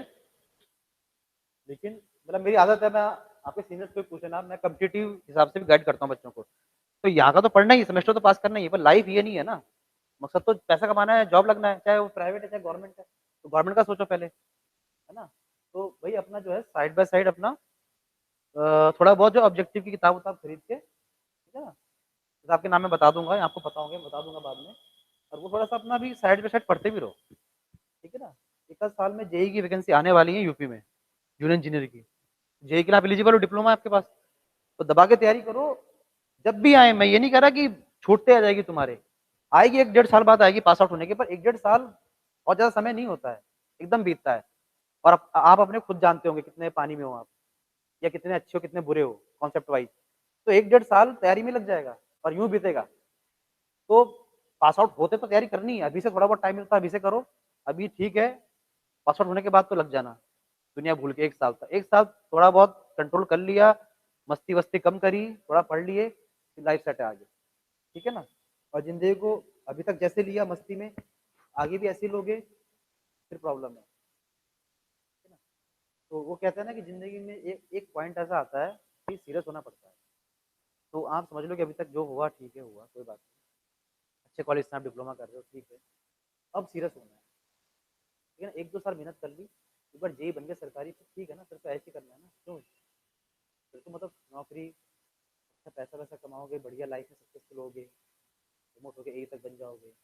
लेकिन मतलब मेरी आदत है, मैं आपके सीनियर्स को पूछे ना, मैं कम्पिटिटिव हिसाब से भी गाइड करता हूँ बच्चों को। तो यहाँ का तो पढ़ना ही, सेमेस्टर तो पास करना ही है, पर लाइफ ये नहीं है ना। मकसद तो पैसा कमाना है, जॉब लगना है, चाहे वो प्राइवेट है चाहे गवर्नमेंट है। तो गवर्नमेंट का सोचो पहले, है ना। तो भाई अपना जो है साइड बाय साइड अपना थोड़ा बहुत जो ऑब्जेक्टिव की किताब उताब खरीद के, ठीक है ना, जैसे आपके नाम में बता दूंगा, आपको पता होंगे, बता दूंगा बाद में। और वो थोड़ा सा अपना भी साइड बाय साइड पढ़ते भी रहो, ठीक है ना। 1 आध साल में जेई की वैकेंसी आने वाली है यूपी में, जूनियर इंजीनियर की। जेई के लिए आप एलिजिबल हो, डिप्लोमा है आपके पास, तो दबा के तैयारी करो। जब भी आए, मैं ये नहीं कह रहा कि छूटते आ जाएगी तुम्हारे, आएगी 1-1.5 साल बाद आएगी पास आउट होने के, पर 1-1.5 साल बहुत ज्यादा समय नहीं होता है, एकदम बीतता है। और आप अपने खुद जानते होंगे कितने पानी में हो आप, या कितने अच्छे हो कितने बुरे हो कॉन्सेप्ट वाइज। तो 1-1.5 साल तैयारी में लग जाएगा और यूं बीतेगा। तो पास आउट होते तो तैयारी करनी है, अभी से थोड़ा बहुत टाइम मिलता है अभी से करो, अभी ठीक है। पास आउट होने के बाद तो लग जाना, दुनिया भूल के 1 साल तक, 1 साल थोड़ा बहुत कंट्रोल कर लिया, मस्ती वस्ती कम करी, थोड़ा पढ़ लिए, फिर लाइफ सेट है आगे, ठीक है ना। और जिंदगी को अभी तक जैसे लिया मस्ती में, आगे भी ऐसे ही लोगे, फिर प्रॉब्लम है। तो वो कहते हैं ना कि ज़िंदगी में एक पॉइंट ऐसा आता है कि सीरियस होना पड़ता है। तो आप समझ लो कि अभी तक जो हुआ ठीक है हुआ, कोई बात नहीं। अच्छे कॉलेज से आप डिप्लोमा कर रहे हो, ठीक है। अब सीरियस होना है, ठीक है ना? 1-2 साल मेहनत कर ली, एक बार जेईई बन गया सरकारी तो ठीक है ना, फिर तो ऐसे ही करना है ना, क्यों? फिर तो मतलब नौकरी, अच्छा पैसा-वैसा कमाओगे, बढ़िया लाइफ में सक्सेसफुल होगे, प्रमोट होके एई तक बन जाओगे।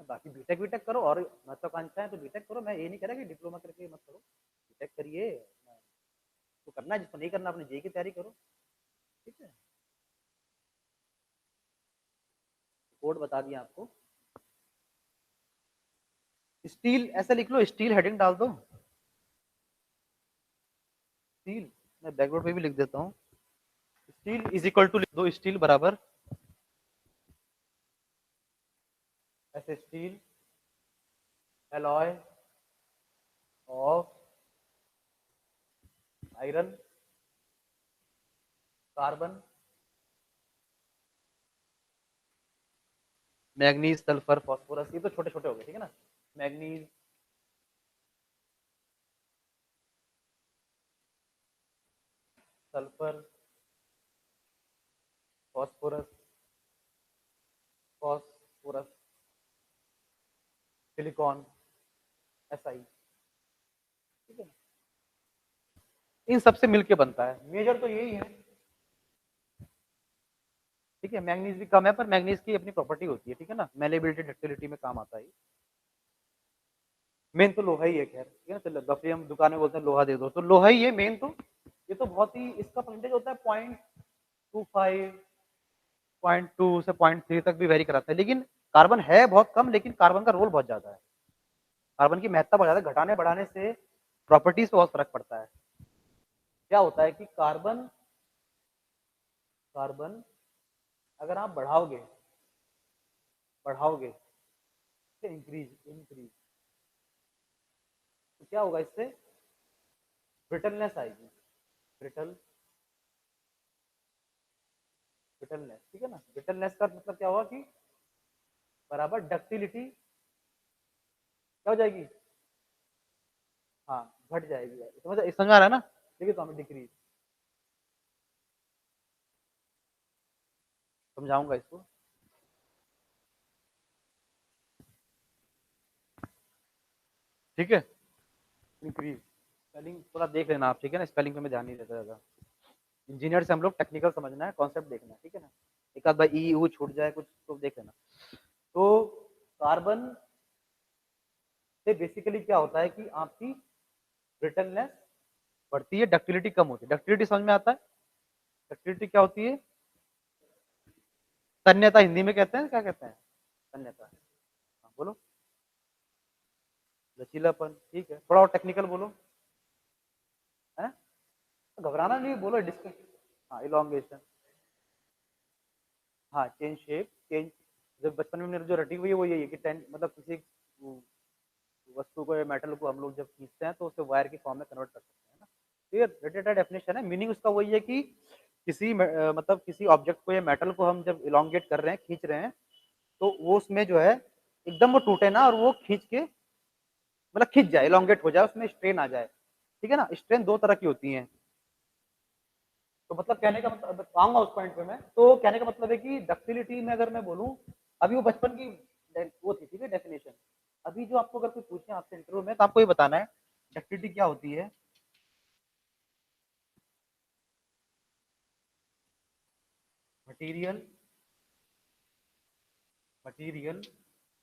बाकी बीटेक वीटेक करो और महत्वाकांक्षा है तो बीटेक करो, मैं ये नहीं कह रहा कि डिप्लोमा करके मत करो, बीटेक करिए, तो करना है, जिसको नहीं करना अपने जेईई की तैयारी करो, ठीक है? कोड बता दिया आपको। स्टील ऐसे लिख लो, स्टील हेडिंग डाल दो, स्टील, मैं बैकवर्ड पे भी लिख देता हूँ। स्टील इज इक्वल टू लिख दो, स्टील बराबर ऐसे steel alloy of iron carbon manganese sulphur phosphorus, ये तो छोटे छोटे हो गए, ठीक है ना? Manganese sulphur phosphorus phosphorus silicon SI, ठीक है? इन सबसे मिलके बनता है, मेजर तो यही है, ठीक है? मैग्नीज भी कम है पर मैग्नीज की अपनी प्रॉपर्टी होती है, ठीक है ना? मेलेबिलिटी डक्टिलिटी में काम आता है। मेन तो लोहा ही है, खैर ठीक है ना? चलो दफे हम दुकान में बोलते हैं लोहा दे दो, तो लोहा ही है मेन तो। ये तो बहुत ही, इसका परसेंटेज होता है 0.25, 0.2 से 0.3 तक भी वेरी कराता है, लेकिन कार्बन है बहुत कम, लेकिन कार्बन का रोल बहुत ज्यादा है, कार्बन की महत्ता बहुत ज्यादा है, घटाने बढ़ाने से प्रॉपर्टीज पे बहुत फर्क पड़ता है। क्या होता है कि कार्बन कार्बन अगर आप बढ़ाओगे बढ़ाओगे इंक्रीज इंक्रीज, तो क्या होगा इससे? ब्रिटलनेस आएगी, ब्रिटल ब्रिटलनेस, ठीक है ना? ब्रिटलनेस का मतलब क्या होगा कि बराबर डक्टिलिटी क्या हो जाएगी? हाँ, घट जाएगी। समझ में आ रहा है ना? देखिए तो हमें डिक्रीज समझाऊंगा इसको, ठीक है? इंक्रीज स्पेलिंग थोड़ा देख लेना आप, ठीक है ना? स्पेलिंग पे मैं ध्यान नहीं देता ज्यादा, इंजीनियर से हम लोग टेक्निकल समझना है, कॉन्सेप्ट देखना है, ठीक है ना? एक आध बार ई यू छूट जाए कुछ तो देख लेना। तो कार्बन से बेसिकली क्या होता है कि आपकी ब्रिटलनेस बढ़ती है, डक्टिलिटी कम होती है। डक्टिलिटी समझ में आता है? डक्टिलिटी क्या होती है? तन्यता हिंदी में कहते हैं, क्या कहते हैं? तन्यता, हाँ, बोलो। लचीलापन, ठीक है, थोड़ा और टेक्निकल बोलो, है? घबराना नहीं, बोलो डिस्कस। हाँ, इलोंगेशन, हाँ, चेंज शेप, चेंज। जब बचपन में मेरे जो रटी हुई है वो यही है कि टेन मतलब किसी वस्तु को या मेटल को हम लोग जब खींचते हैं तो उसे वायर की फॉर्म में कन्वर्ट कर सकते हैं ना। तो ये रिलेटेड डेफिनेशन है, मीनिंग उसका वही है कि मतलब किसी ऑब्जेक्ट को या मेटल को हम जब इलोंगेट कर रहे हैं, खींच रहे हैं, तो वो उसमें जो है एकदम वो टूटे ना, और वो खींच के मतलब खिंच जाए, इलोंगेट हो जाए, उसमें स्ट्रेन आ जाए, ठीक है ना? स्ट्रेन दो तरह की होती है। तो मतलब कहने का मतलब आऊंगा उस पॉइंट पे मैं, तो कहने का मतलब है कि डक्टिलिटी में अगर मैं बोलूं, अभी वो बचपन की वो थी, ठीक है, डेफिनेशन। अभी जो आपको अगर कोई पूछे आपसे इंटरव्यू में, तो आपको ये बताना है डक्टिलिटी क्या होती है। Material material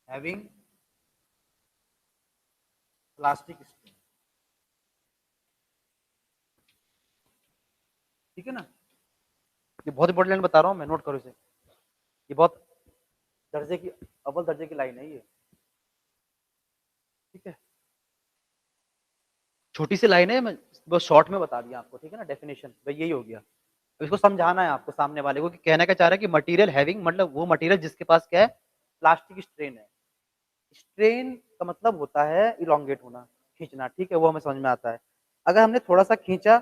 having plastic strain, ठीक है ना? ये बहुत इंपॉर्टेंट लाइन बता रहा हूँ मैं, नोट करो इसे, ये बहुत दर्जे की, अव्वल दर्जे की लाइन है ये, ठीक है? छोटी सी लाइन है, मैं बस शॉर्ट में बता दिया आपको, ठीक है ना? डेफिनेशन भाई यही हो गया। अब इसको समझाना है आपको सामने वाले को कि कहना क्या चाह रहा है कि मटेरियल हैविंग मतलब वो मटेरियल जिसके पास क्या है, प्लास्टिक स्ट्रेन है। स्ट्रेन का मतलब होता है इलोंगेट होना, खींचना, ठीक है? वो हमें समझ में आता है। अगर हमने थोड़ा सा खींचा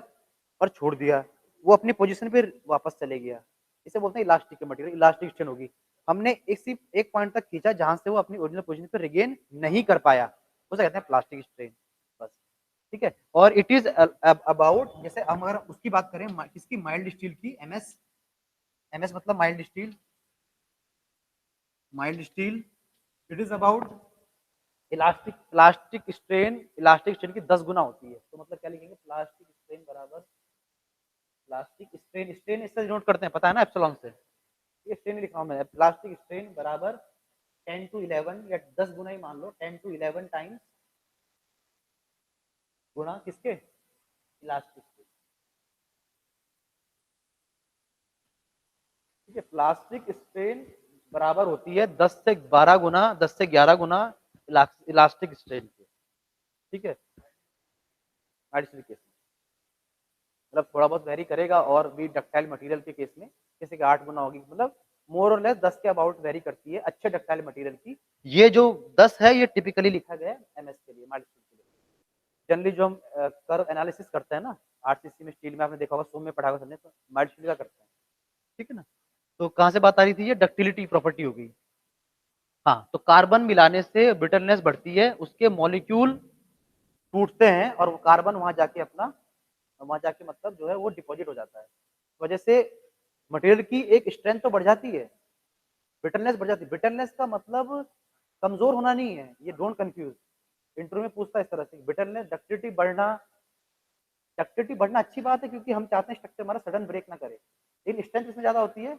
और छोड़ दिया, वो अपनी पोजीशन पे वापस चले गया, इसे बोलते हैं इलास्टिक मटेरियल, इलास्टिक स्ट्रेन होगी। हमने एक सिर्फ एक पॉइंट तक खींचा जहां से वो अपनी ओरिजिनल पोजीशन पे रिगेन नहीं कर पाया, उसे कहते हैं प्लास्टिक स्ट्रेन। बस, ठीक है। और इट इज अबाउट, जैसे हम अगर उसकी बात करें किसकी, माइल्ड स्टील की, एमएस, एमएस मतलब mild steel, mild steel, it is about elastic, elastic strain की 10 गुना होती है। तो मतलब क्या लिखेंगे, प्लास्टिक स्ट्रेन बराबर प्लास्टिक स्ट्रेन, स्ट्रेन इससे नोट करते हैं, पता है ना, एप्सिलॉन से, ये स्ट्रेन लिखा हूं मैं, प्लास्टिक स्ट्रेन बराबर 10 to 11 या 10 गुना ही मान लो, 10 to 11 टाइम्स गुना किसके, इलास्टिक के, ठीक है। प्लास्टिक स्ट्रेन बराबर होती है 10 से 12 गुना, 10 से 11 गुना इलास्टिक स्ट्रेन के, ठीक है, एडिशनल केस में, मतलब थोड़ा बहुत वेरी करेगा, और भी डक्टाइल मटेरियल के केस में जैसे कि 8 गुना होगी, मतलब मोर और लेस 10 के अबाउट वेरी करती है अच्छे डक्टाइल मटेरियल की। ये जो 10 है ये टिपिकली लिखा गया है एमएस के लिए, माइल्ड स्टील के लिए। जनरली जो हम कर्व एनालिसिस करते हैं ना आरसीसी में, स्टील में आपने देखा होगा, सोम में पढ़ा होगा सबने, तो माइल्ड स्टील का करते हैं, ठीक है ना। तो कहाँ से बात आ रही थी, ये डक्टिलिटी प्रॉपर्टी होगी। हाँ, तो कार्बन मिलाने से ब्रिटलनेस बढ़ती है, उसके मॉलिक्यूल टूटते हैं, और वो कार्बन वहां जाके अपना, वहां जाके मतलब जो है वो डिपॉजिट हो जाता है, वजह से मटेरियल की एक स्ट्रेंथ तो बढ़ जाती है, ब्रिटलनेस बढ़ जाती है। ब्रिटलनेस का मतलब कमजोर होना नहीं है, ये डोंट कंफ्यूज, इंटरव्यू में पूछता है इस तरह से, ब्रिटलनेस, डक्टिलिटी बढ़ना, डक्टिलिटी बढ़ना अच्छी बात है, क्योंकि हम चाहते हैं स्ट्रक्चर हमारा सडन ब्रेक ना करे, लेकिन स्ट्रेंथ इसमें ज्यादा होती है,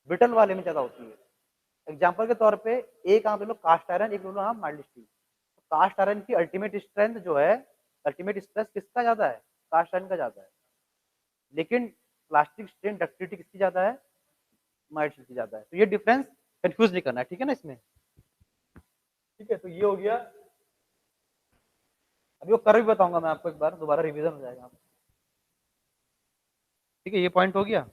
ब्रिटल वाले में ज्यादा होती है। एग्जाम्पल के तौर पे एक आप ले लो कास्ट आयरन, एक ले लो आप माइल्ड स्टील। कास्ट आयरन की अल्टीमेट स्ट्रेंथ जो है, अल्टीमेट स्ट्रेस किसका ज्यादा है, कास्ट आयरन का ज्यादा है, लेकिन प्लास्टिक स्ट्रेन डक्टिलिटी किसकी ज्यादा है, माइल्ड स्टील की ज्यादा है। तो ये डिफरेंस कंफ्यूज नहीं करना है, ठीक है ना इसमें, ठीक है। तो ये हो गया, अभी वो कर भी बताऊंगा मैं आपको, एक बार दोबारा रिवीजन हो जाएगा, ठीक है, ये पॉइंट हो गया।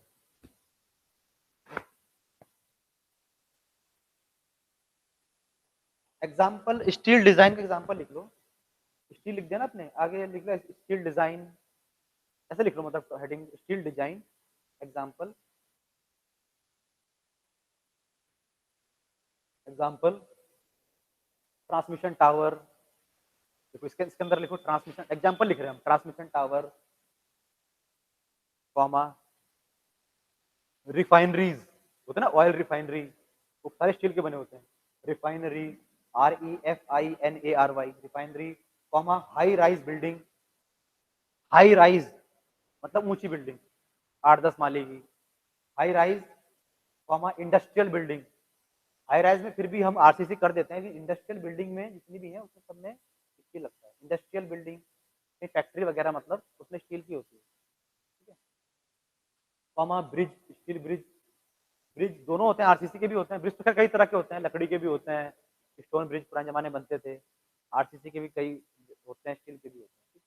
एग्जाम्पल, स्टील डिजाइन का एग्जाम्पल लिख लो, स्टील लिख दिया ना आपने, आगे लिख लो स्टील डिजाइन, ऐसे लिख लो, मतलब heading steel design example, example transmission tower, देखो इसके अंदर लिखो ट्रांसमिशन, एग्जाम्पल लिख रहे हैं हम, ट्रांसमिशन टावर, कॉमा रिफाइनरीज, होते हैं ना ऑयल रिफाइनरी, वो सारे स्टील के बने होते हैं, refinery, REFINARY refinery, comma high rise building, high rise मतलब ऊंची बिल्डिंग, 8-10 माले की, high rise, comma industrial building, high rise में फिर भी हम आरसीसी कर देते हैं, कि इंडस्ट्रियल बिल्डिंग में जितनी भी है उसमें सब में स्टील लगता है, इंडस्ट्रियल बिल्डिंग फैक्ट्री वगैरह मतलब उसमें स्टील की होती है, ठीक है। Comma bridge, steel bridge, bridge दोनों होते हैं, आरसीसी के भी होते हैं, ब्रिज तो खैर कई तरह के होते हैं, लकड़ी के भी होते हैं, स्टोन ब्रिज पुराने जमाने में बनते थे, आरसीसी के भी कई होते हैं, स्टील के भी होते हैं।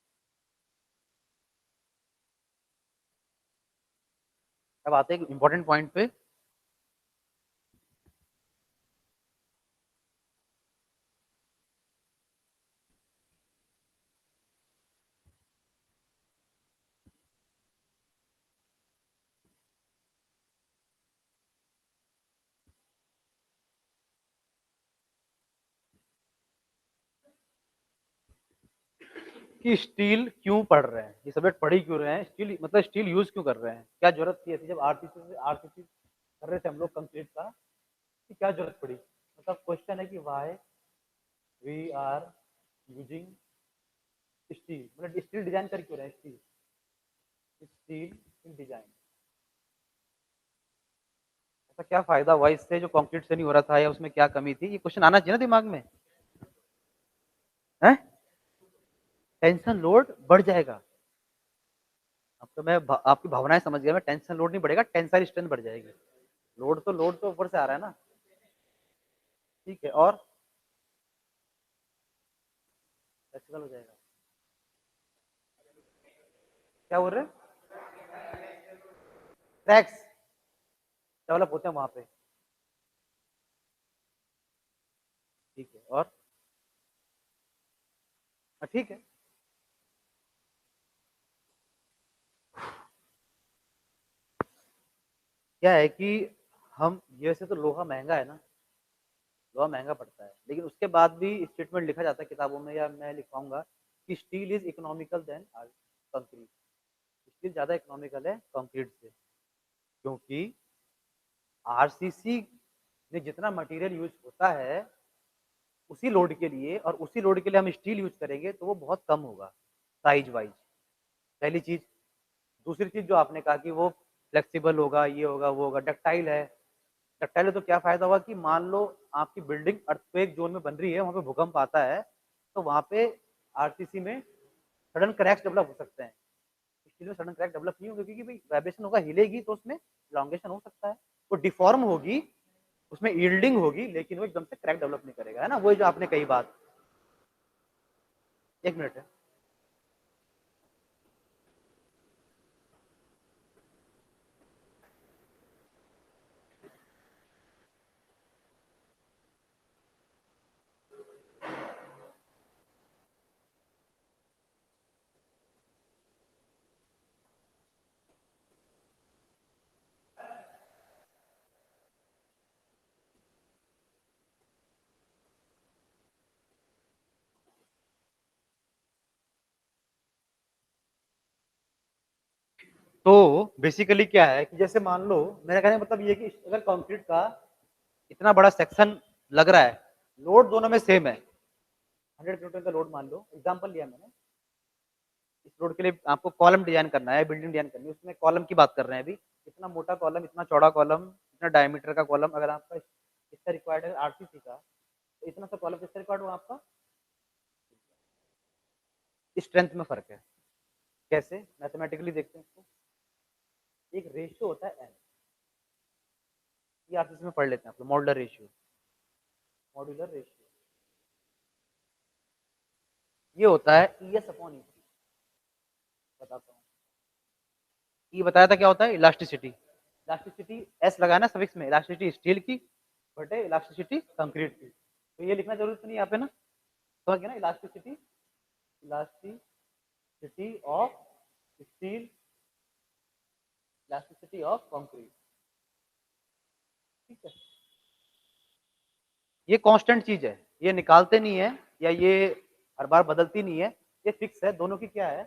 अब आते हैं इंपॉर्टेंट पॉइंट पे, कि स्टील क्यों पढ़ रहे हैं, ये सब्जेक्ट पढ़ ही क्यों रहे हैं, स्टील मतलब स्टील यूज क्यों कर रहे हैं, क्या जरूरत थी ऐसी, जब आरसीसी कर रहे थे हम लोग कंप्लीट का, कि क्या जरूरत पड़ी, मतलब क्वेश्चन है कि why we are using steel, मतलब स्टील डिजाइन कर क्यों रहे हैं, स्टील, स्टील इन डिजाइन, ऐसा क्या फायदा हुआ इससे जो कंक्रीट से नहीं हो रहा था, या उसमें क्या कमी थी, ये क्वेश्चन आना चाहिए ना दिमाग में, है, टेंशन लोड बढ़ जाएगा, अब तो मैं आपकी भावनाएं समझ गया, मैं टेंशन लोड नहीं बढ़ेगा, टेंसाइल स्ट्रेंथ बढ़ जाएगी, लोड तो ऊपर से आ रहा है ना, ठीक है। और फ्लेक्सिबल हो जाएगा, क्या बोल रहे हैं, क्रैक्स डेवलप होते हैं वहां पे, ठीक है। और ठीक है, क्या है कि हम, जैसे तो लोहा महंगा है ना, लोहा महंगा पड़ता है, लेकिन उसके बाद भी स्टेटमेंट लिखा जाता है किताबों में, या मैं लिखवाऊंगा कि steel is economical then concrete. Steel ज़्यादा इकोनॉमिकल है कंक्रीट से, क्योंकि आरसीसी में जितना मटेरियल यूज होता है उसी लोड के लिए, और उसी लोड के लिए हम स्टील यूज करेंगे तो वो बहुत कम होगा साइज वाइज, पहली चीज। दूसरी चीज जो आपने कहा कि वो फ्लेक्सिबल होगा, ये होगा वो होगा, डक्टाइल है। डक्टाइल है तो क्या फायदा होगा कि मान लो आपकी बिल्डिंग अर्थक्वेक जोन में बन रही है, वहां पे भूकंप आता है, तो वहां पे आरसीसी में सडन क्रैक्स डेवलप हो सकते हैं। स्टील में सडन क्रैक डेवलप नहीं होगा, क्योंकि भाई वाइब्रेशन होगा, हिलेगी तो उसमें लॉन्गेशन हो सकता है, वो डिफॉर्म होगी, उसमें यील्डिंग होगी, लेकिन वो एकदम से क्रैक डेवलप नहीं करेगा, है ना, वही जो आपने कही बात। एक मिनट है। तो बेसिकली क्या है कि जैसे मान लो, मेरा कहने का मतलब ये है कि अगर कंक्रीट का इतना बड़ा सेक्शन लग रहा है, लोड दोनों में सेम है, 100 न्यूटन का लोड मान लो, एग्जांपल लिया मैंने। इस रोड के लिए आपको कॉलम डिजाइन करना है, बिल्डिंग डिजाइन करनी है, उसमें कॉलम की बात कर रहे हैं अभी। इतना मोटा कॉलम, इतना चौड़ा कॉलम, इतना डायमीटर का कॉलम, अगर आपका इसका रिक्वायर्ड है आरसीसी का, तो इतना सा कॉलम किसका रिक्वायर्ड हुआ आपका? स्ट्रेंथ में फर्क है। कैसे? मैथमेटिकली देखते हैं इसको। एक रेशियो होता है एन, ये आरसीसी में पढ़ लेते हैं आप लोग, मॉडुलर रेशियो। मॉड्यूलर रेशियो ये होता है ES अपॉन EC। बताता हूँ। ये बताया था क्या होता है, इलास्टिसिटी। इलास्टिसिटी एस लगाना सफिक्स में, इलास्टिसिटी स्टील की बटे इलास्टिसिटी कंक्रीट की। तो ये लिखना जरूरत नहीं है यहाँ पे ना, समझ गया ना, elasticity, elasticity of steel, elasticity of concrete. ठीक है, ये कांस्टेंट चीज है, ये निकालते नहीं है, या ये हर बार बदलती नहीं है, ये फिक्स है। दोनों की क्या है,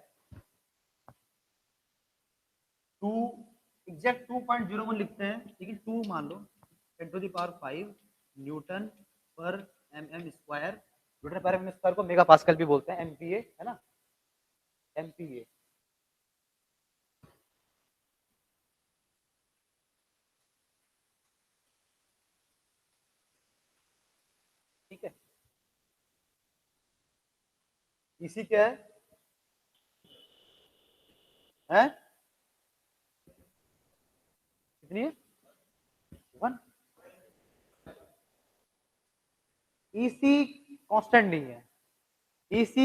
2 एग्जैक्ट 2.01 लिखते हैं, लेकिन 2 मान लो 10⁵ न्यूटन पर mm स्क्वायर। न्यूटन पर mm स्क्वायर को मेगा पास्कल भी बोलते हैं, MPa है ना, MPa। ठीक है, इसी क्या है, हैं कितनी है, 1। EC कांस्टेंट नहीं है, EC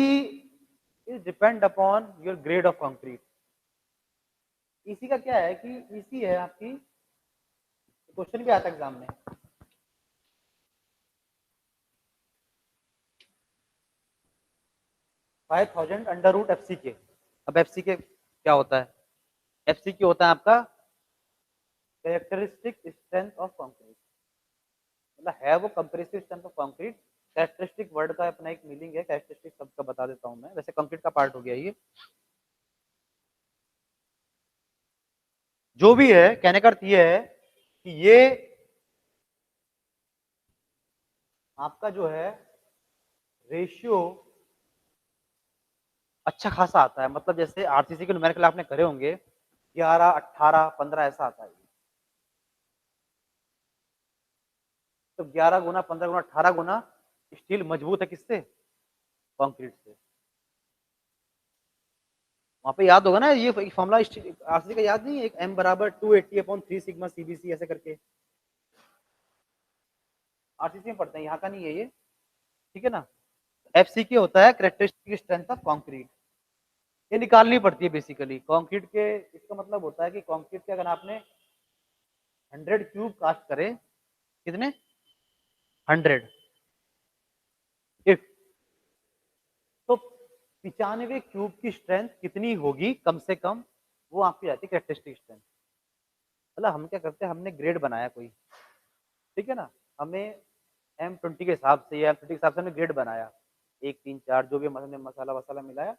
is depend upon your grade of concrete. EC का क्या है कि EC है आपकी, क्वेश्चन भी आता है एग्जाम में, 5000 अंडर रूट FCK। अब FCK क्या होता है, FCK होता है आपका कैरेक्टरिस्टिक स्ट्रेंथ ऑफ कंक्रीट, मतलब है वो compressive strength of concrete. Characteristic word का अपना एक मीनिंग है, कैरेक्टरिस्टिक शब्द का बता देता हूं मैं, वैसे कंक्रीट का पार्ट हो गया ये। जो भी है, कहने का अर्थ ये है कि ये आपका जो है रेशियो अच्छा खासा आता है, मतलब जैसे आरसीसी के न्यूमेरिकल आपने करे होंगे 11, 18, 15 ऐसा आता है। तो 11 गुना, 15 गुना, 18 गुना स्टील मजबूत है किससे, कंक्रीट से। वहां पे याद होगा ना, ये फॉर्मूला आरसीसी का याद नहीं है, एक m बराबर 280/3 सिग्मा CBC ऐसे करके, आरसीसी में पढ़ते हैं, यहाँ का नहीं है ये। ठीक है ना, FCK होता है कैरेक्टरिस्टिक स्ट्रेंथ ऑफ कंक्रीट, ये निकालनी पड़ती है बेसिकली कंक्रीट के। इसका मतलब होता है कि कंक्रीट के अगर आपने 100 क्यूब कास्ट करे, कितने, 100 इफ, तो 95 क्यूब की स्ट्रेंथ कितनी होगी कम से कम, वो आपकी जाती है कैरेक्टरिस्टिक स्ट्रेंथ। मतलब हम क्या करते हैं, हमने ग्रेड बनाया कोई, ठीक है ना, हमें M20 के हिसाब से या M30 के हिसाब से हमने ग्रेड बनाया, 1, 3, 4 जो भी हमने मसाला-वसाला मिलाया,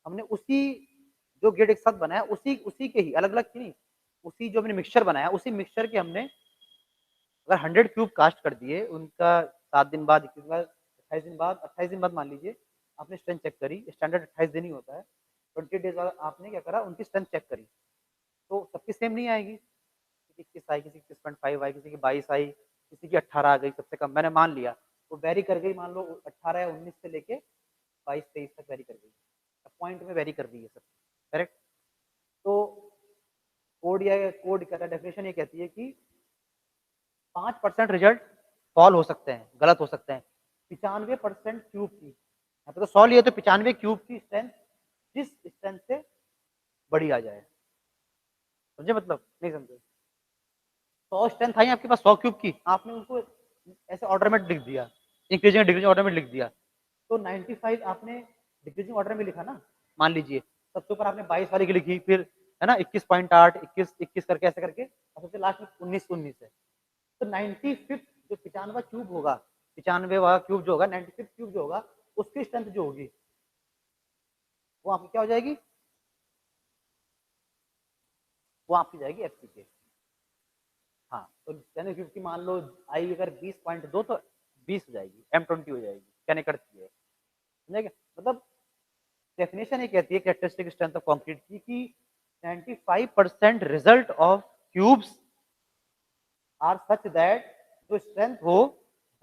हमने उसी जो ग्रेड एक साथ बनाया उसी उसी के ही अलग-अलग की नहीं, उसी जो हमने मिक्सचर बनाया, उसी मिक्सचर के हमने अगर 100 क्यूब कास्ट कर दिए, उनका 7 दिन बाद, 21 दिन बाद, 28 दिन बाद मान लीजिए, आपने स्ट्रेंथ चेक करी, स्टैंडर्ड 28 दिन ही होता है। 20 डेज़ बाद आपने क्या करा, उनकी स्ट्रेंथ चेक करी, तो सबकी सेम नहीं आएगी। किसी की 21 आई, किसी की 21.5 आई, किसी की 22 आई, किसी की 18 आ गई सबसे कम, मैंने मान लिया। वो वेरी कर गई, मान लो 18 या 19 से लेके 22-23 तक वेरी कर गई। पॉइंट में वेरी कर रही है सब, करेक्ट? तो कोड कहता है, डेफिनेशन ये कहती है कि 5% रिजल्ट फॉल हो सकते हैं, गलत हो सकते हैं। 95% क्यूब की, यहाँ पे तो 100 लिए तो 95 क्यूब की स्ट्रेंथ जिस स्ट्रेंथ से बड़ी आ जाए, समझे मतलब? नहीं समझे? 100 स्ट्रेंथ आई आपके पास 100 क्यूब की, आपने उनको ऐसे ऑर्डर में लिख दिया, इंक्रीजिंग डिक्रीजिंग ऑर्डर में लिख दिया, तो 95 आपने डिक्रीजिंग ऑर्डर में लिखा ना, मान लीजिए सबसे ऊपर आपने 22 वाली की लिखी, फिर है ना 21.8, 21 करके ऐसे करके, और सबसे लास्ट में 19 है। तो 95 जो 95 क्यूब होगा, 95वां क्यूब जो होगा, 95 क्यूब जो होगा, उसकी स्ट्रेंथ जो होगी वो आपकी क्या हो जाएगी? वो आपकी जाएगी एफसीके। हाँ, तो 95 की मान लो आई अगर 20.2 तो 20 हो जाएगी, M20 हो जाएगी, कहने करती है, समझे? मतलब डेफिनेशन ये कहती है कैरेक्टरिस्टिक स्ट्रेंथ ऑफ कंक्रीट की कि 95% result of cubes are such that जो स्ट्रेंथ हो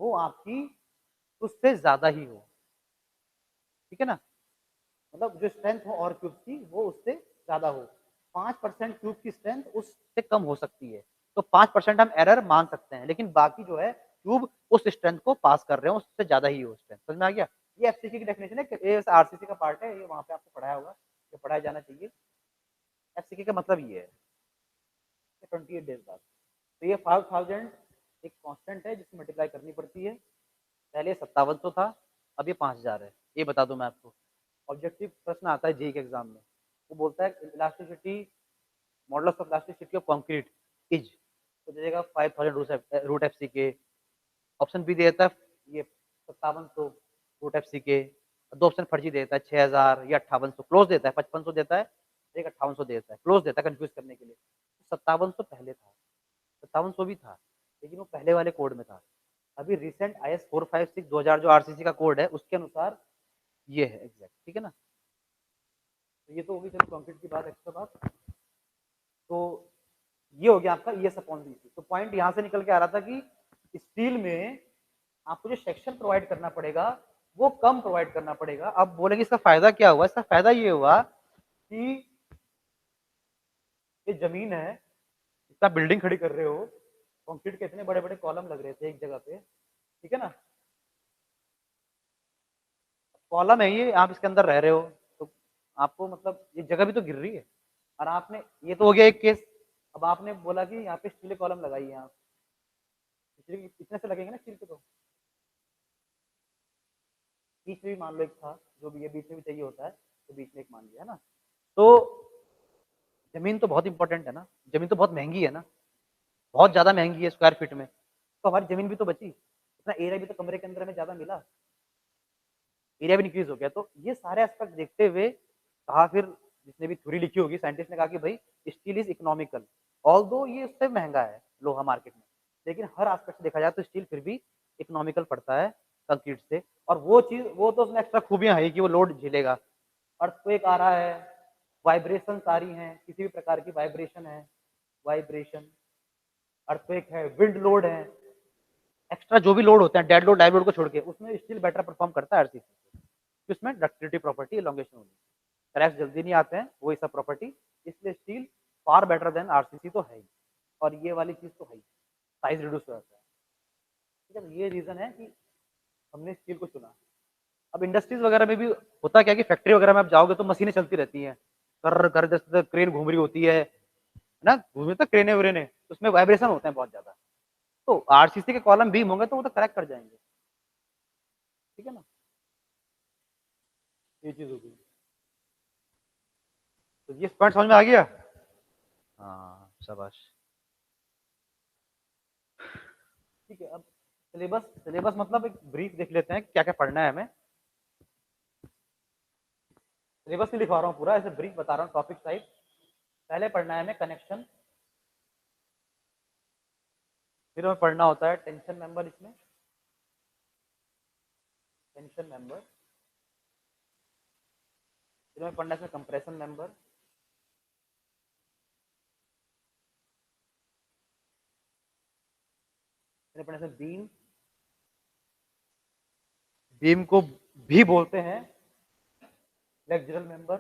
वो आपकी उससे ज्यादा ही हो, ठीक है ना? मतलब जो स्ट्रेंथ हो और क्यूब की वो उससे ज्यादा हो। 5% क्यूब की स्ट्रेंथ उससे कम हो सकती है, तो 5% हम एरर मान सकते हैं, लेकिन बाकी जो है क्यूब उस स्ट्रेंथ को पास कर रहे हो, उससे ज्यादा ही हो स्ट्रेंथ। समझ में आ गया? ये एफसीसी की डेफिनेशन है, ये आरसीसी का पार्ट है, ये वहां पे आपको पढ़ाया होगा, ये पढ़ाया जाना चाहिए। एफसीसी का मतलब ये है 28 डेज बाद, तो ये 5000 एक कांस्टेंट है जिसकी मल्टीप्लाई करनी पड़ती है। पहले 5700 था, अब ये 5000 है। ये बता दूं मैं आपको, ऑब्जेक्टिव प्रश्न आता है जेईई के एग्जाम में, वो बोलता है elasticity, modulus of elasticity of concrete is, तो देगा 5000 रूट एफ सी के। ऑप्शन बी देता है ये 5700 रूट एफ सी के, दो ऑप्शन फर्जी देता है 6000 या 5800, क्लोज देता है 5500 देता है, एक 5800 देता है, क्लोज देता है कंफ्यूज करने के लिए। 5700 पहले था, 5700 भी था, लेकिन वो पहले वाले कोड में था। अभी रिसेंट IS 456 2000 जो आरसीसी का कोड है उसके अनुसार ये है एग्जैक्ट, ठीक है ना? तो ये तो होगी चलो कंक्रीट की बात, एक्स्ट्रा बात। तो ये हो गया आपका ES अपॉन BC। तो पॉइंट यहाँ से निकल के आ रहा था कि स्टील में आपको जो सेक्शन प्रोवाइड करना पड़ेगा वो कम प्रोवाइड करना पड़ेगा। अब बोलेंगे इसका फायदा क्या हुआ? इसका फायदा ये हुआ कि ये जमीन है, इतना बिल्डिंग खड़ी कर रहे हो, कंक्रीट के इतने बड़े बड़े कॉलम लग रहे थे एक जगह पे, ठीक है ना? कॉलम है ये, आप इसके अंदर रह रहे हो, तो आपको मतलब ये जगह भी तो गिर रही है। और आपने, ये तो हो गया एक केस, अब आपने बोला कि यहाँ पे स्टील के कॉलम लगाइए, यहाँ इतने से लगेंगे ना स्टील के, तो बीच में भी मान लो एक था, जो भी ये बीच में भी चाहिए होता है, तो बीच में एक मान लिया है ना। तो जमीन तो बहुत इंपॉर्टेंट है ना, जमीन तो बहुत महंगी है ना, बहुत ज्यादा महंगी है स्क्वायर फीट में, तो हमारी जमीन भी तो बची, इतना एरिया भी तो कमरे के अंदर हमें ज्यादा मिला, एरिया भी इंक्रीज हो गया। तो ये सारे एस्पेक्ट देखते हुए कहा, फिर जिसने भी थ्योरी लिखी होगी साइंटिस्ट ने कहा कि भाई स्टील इज इकोनॉमिकल, ऑल्दो ये उससे महंगा है लोहा मार्केट में, लेकिन हर एस्पेक्ट से देखा जाए तो स्टील फिर भी इकोनॉमिकल पड़ता है कंक्रीट से। और वो चीज, वो तो उसमें एक्स्ट्रा खूबियां है कि वो लोड झेलेगा, अर्थक्वेक आ रहा है, वाइब्रेशन आ रही हैं, किसी भी प्रकार की वाइब्रेशन है, वाइब्रेशन, अर्थक्वेक है, विंड लोड है, एक्स्ट्रा जो भी लोड होते हैं, डेड लोड लाइव लोड को छोड़ के, उसमें स्टील बेटर परफॉर्म करता है आरसीसी से। उसमें डक्टिलिटी प्रॉपर्टी, एलोंगेशन होगी, क्रैक्स जल्दी नहीं आते हैं, वही सब प्रॉपर्टी, इसलिए steel far better than RCC तो है ही, और ये वाली चीज तो है ही, साइज रिड्यूस हो जाता है, ठीक है। ये रीजन है कि हमने स्टील को चुना। अब इंडस्ट्रीज वगैरह में भी होता क्या कि फैक्ट्री वगैरह में आप जाओगे तो मशीनें चलती रहती हैं, कर कर जैसे क्रेन घूम रही होती है ना, घूमे तो क्रेने व्रेने, उसमें वाइब्रेशन होते हैं बहुत ज्यादा, तो आरसीसी के कॉलम बीम होंगे तो वो तो क्रैक कर जाएंगे, ठीक है ना? ये चीज होगी। तो ये पॉइंट समझ में आ गया? हाँ शाबाश। ठीक है, अब सिलेबस सिलेबस मतलब एक ब्रीफ देख लेते हैं क्या क्या पढ़ना है हमें। सिलेबस ही लिखवा रहा हूँ पूरा, ऐसे ब्रीफ बता रहा हूँ टॉपिक टाइप। पहले पढ़ना है हमें कनेक्शन, फिर हमें पढ़ना होता है टेंशन मेंबर, इसमें टेंशन मेंबर, फिर हमें पढ़ना है इसमें कंप्रेशन मेंबर, फिर पढ़ना है इसमें बीम। बीम को भी बोलते हैं flexural member,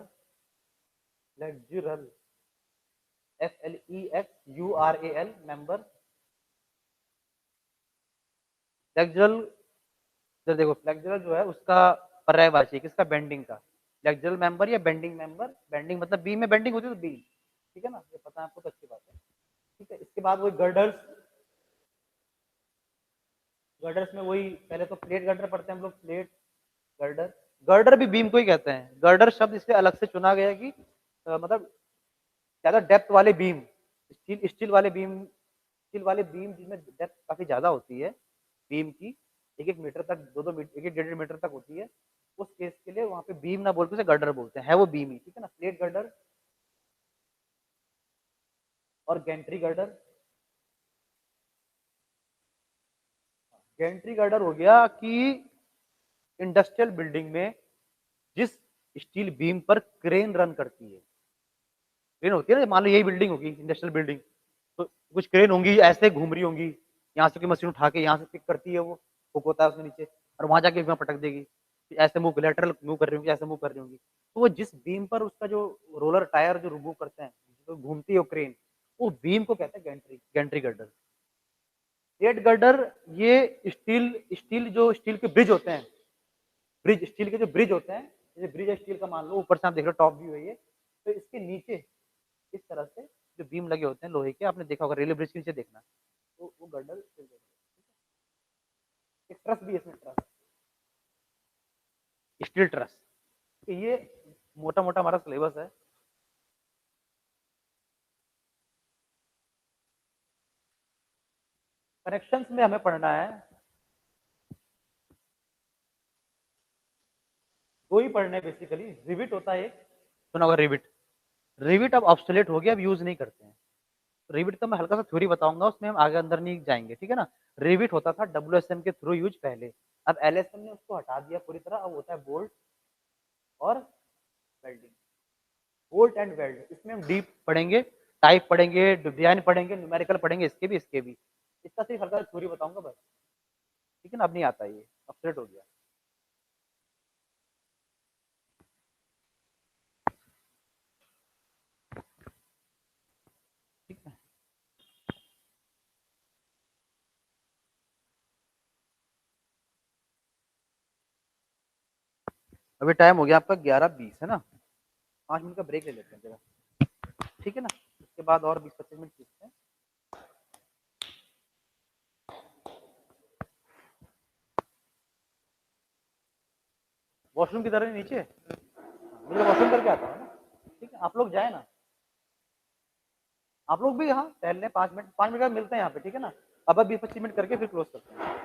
flexural, FLEXURAL member. Flexural, जब देखो फ्लेक्सुरल जो है उसका पर्यायवाची किसका, बेंडिंग का। फ्लेक्सुरल मेंबर या बेंडिंग मेंबर, बेंडिंग मतलब बीम में बेंडिंग होती है तो बीम, ठीक है ना, ये पता है आपको तो अच्छी बात है। ठीक है, इसके बाद वही गर्डर्स, गर्डर्स में वही पहले तो प्लेट गर्डर पढ़ते हैं हम लोग, प्लेट गर्डर। गर्डर भी बीम को ही कहते हैं, गर्डर शब्द इसलिए अलग से चुना गया कि मतलब ज्यादा डेप्थ वाले बीम, स्टील वाले बीम, स्टील वाले बीम जिसमें डेप्थ काफी ज्यादा होती है बीम की, 1-1 मीटर तक, 2-2 मीटर, 1-1 1.5 मीटर तक होती है, उस केस के लिए वहां पे बीम ना बोल के उसे गर्डर बोलते हैं, है वो बीम ही, ठीक है ना। प्लेट गर्डर और गैंट्री गर्डर। गैंट्री गर्डर हो गया कि इंडस्ट्रियल बिल्डिंग में जिस स्टील बीम पर क्रेन रन करती है, क्रेन होती है ना, मान लो यही बिल्डिंग होगी इंडस्ट्रियल बिल्डिंग, तो कुछ क्रेन होंगी ऐसे घूम रही होंगी, यहाँ से कोई मशीन उठा के यहाँ से पिक करती है, वो हुक होता है उसमें नीचे, और वहां जाके वहां पटक देगी, ऐसे मूव लेटरल मूव कर रही होंगी, ऐसे मूव कर रही होंगी, तो वो जिस बीम पर उसका जो रोलर टायर जो मूव करते हैं, जो घूमती है वो क्रेन, वो बीम को कहते हैं Gentry, Gentry girder. Plate girder ये स्टील, स्टील जो स्टील के ब्रिज होते हैं, ब्रिज स्टील के जो ब्रिज होते हैं, जैसे ब्रिज है स्टील का, मान लो ऊपर से आप देख रहे हो टॉप व्यू है ये, तो इसके नीचे इस तरह से जो बीम लगे होते हैं लोहे के, आपने देखा होगा रेलवे ब्रिज के नीचे देखना, तो वो गर्डर, एक ट्रस भी है इसमें, ट्रस, स्टील ट्रस। तो ये मोटा मोटा हमारा सिलेबस है। कनेक्शंस में हमें पढ़ना है, दो ही पढ़ने बेसिकली, रिविट होता है एक, सुना होगा रिविट, रिविट अब ऑब्सोलेट हो गया, अब यूज नहीं करते हैं। रिविट का मैं हल्का सा थ्योरी बताऊंगा, उसमें हम आगे अंदर नहीं जाएंगे, ठीक है ना। रिविट होता था WSM के थ्रू यूज पहले, अब LSM ने उसको हटा दिया पूरी तरह, अब होता है बोल्ट और वेल्डिंग, बोल्ट एंड वेल्ड। इसमें हम डीप पढ़ेंगे, टाइप पढ़ेंगे, डिजाइन पढ़ेंगे, न्यूमेरिकल पढ़ेंगे, इसके भी इसके भी, इसका सिर्फ हल्का थ्योरी बताऊंगा बस, ठीक है ना। अब नहीं आता ये, ऑब्सोलेट हो गया, ठीक है। अभी टाइम हो गया आपका 11:20 है ना, 5 मिनट का ब्रेक ले लेते हैं जरा, ठीक है ना, उसके बाद और 20-25 मिनट खींचते हैं। वॉशरूम की तरह नीचे, मुझे वॉशरूम करके आता है ना, ठीक है, आप लोग जाए ना, आप लोग भी यहाँ टहल लें, 5 मिनट, 5 मिनट का मिलते हैं यहाँ पे, ठीक है ना। अब 20-25 मिनट करके फिर क्लोज करते हैं।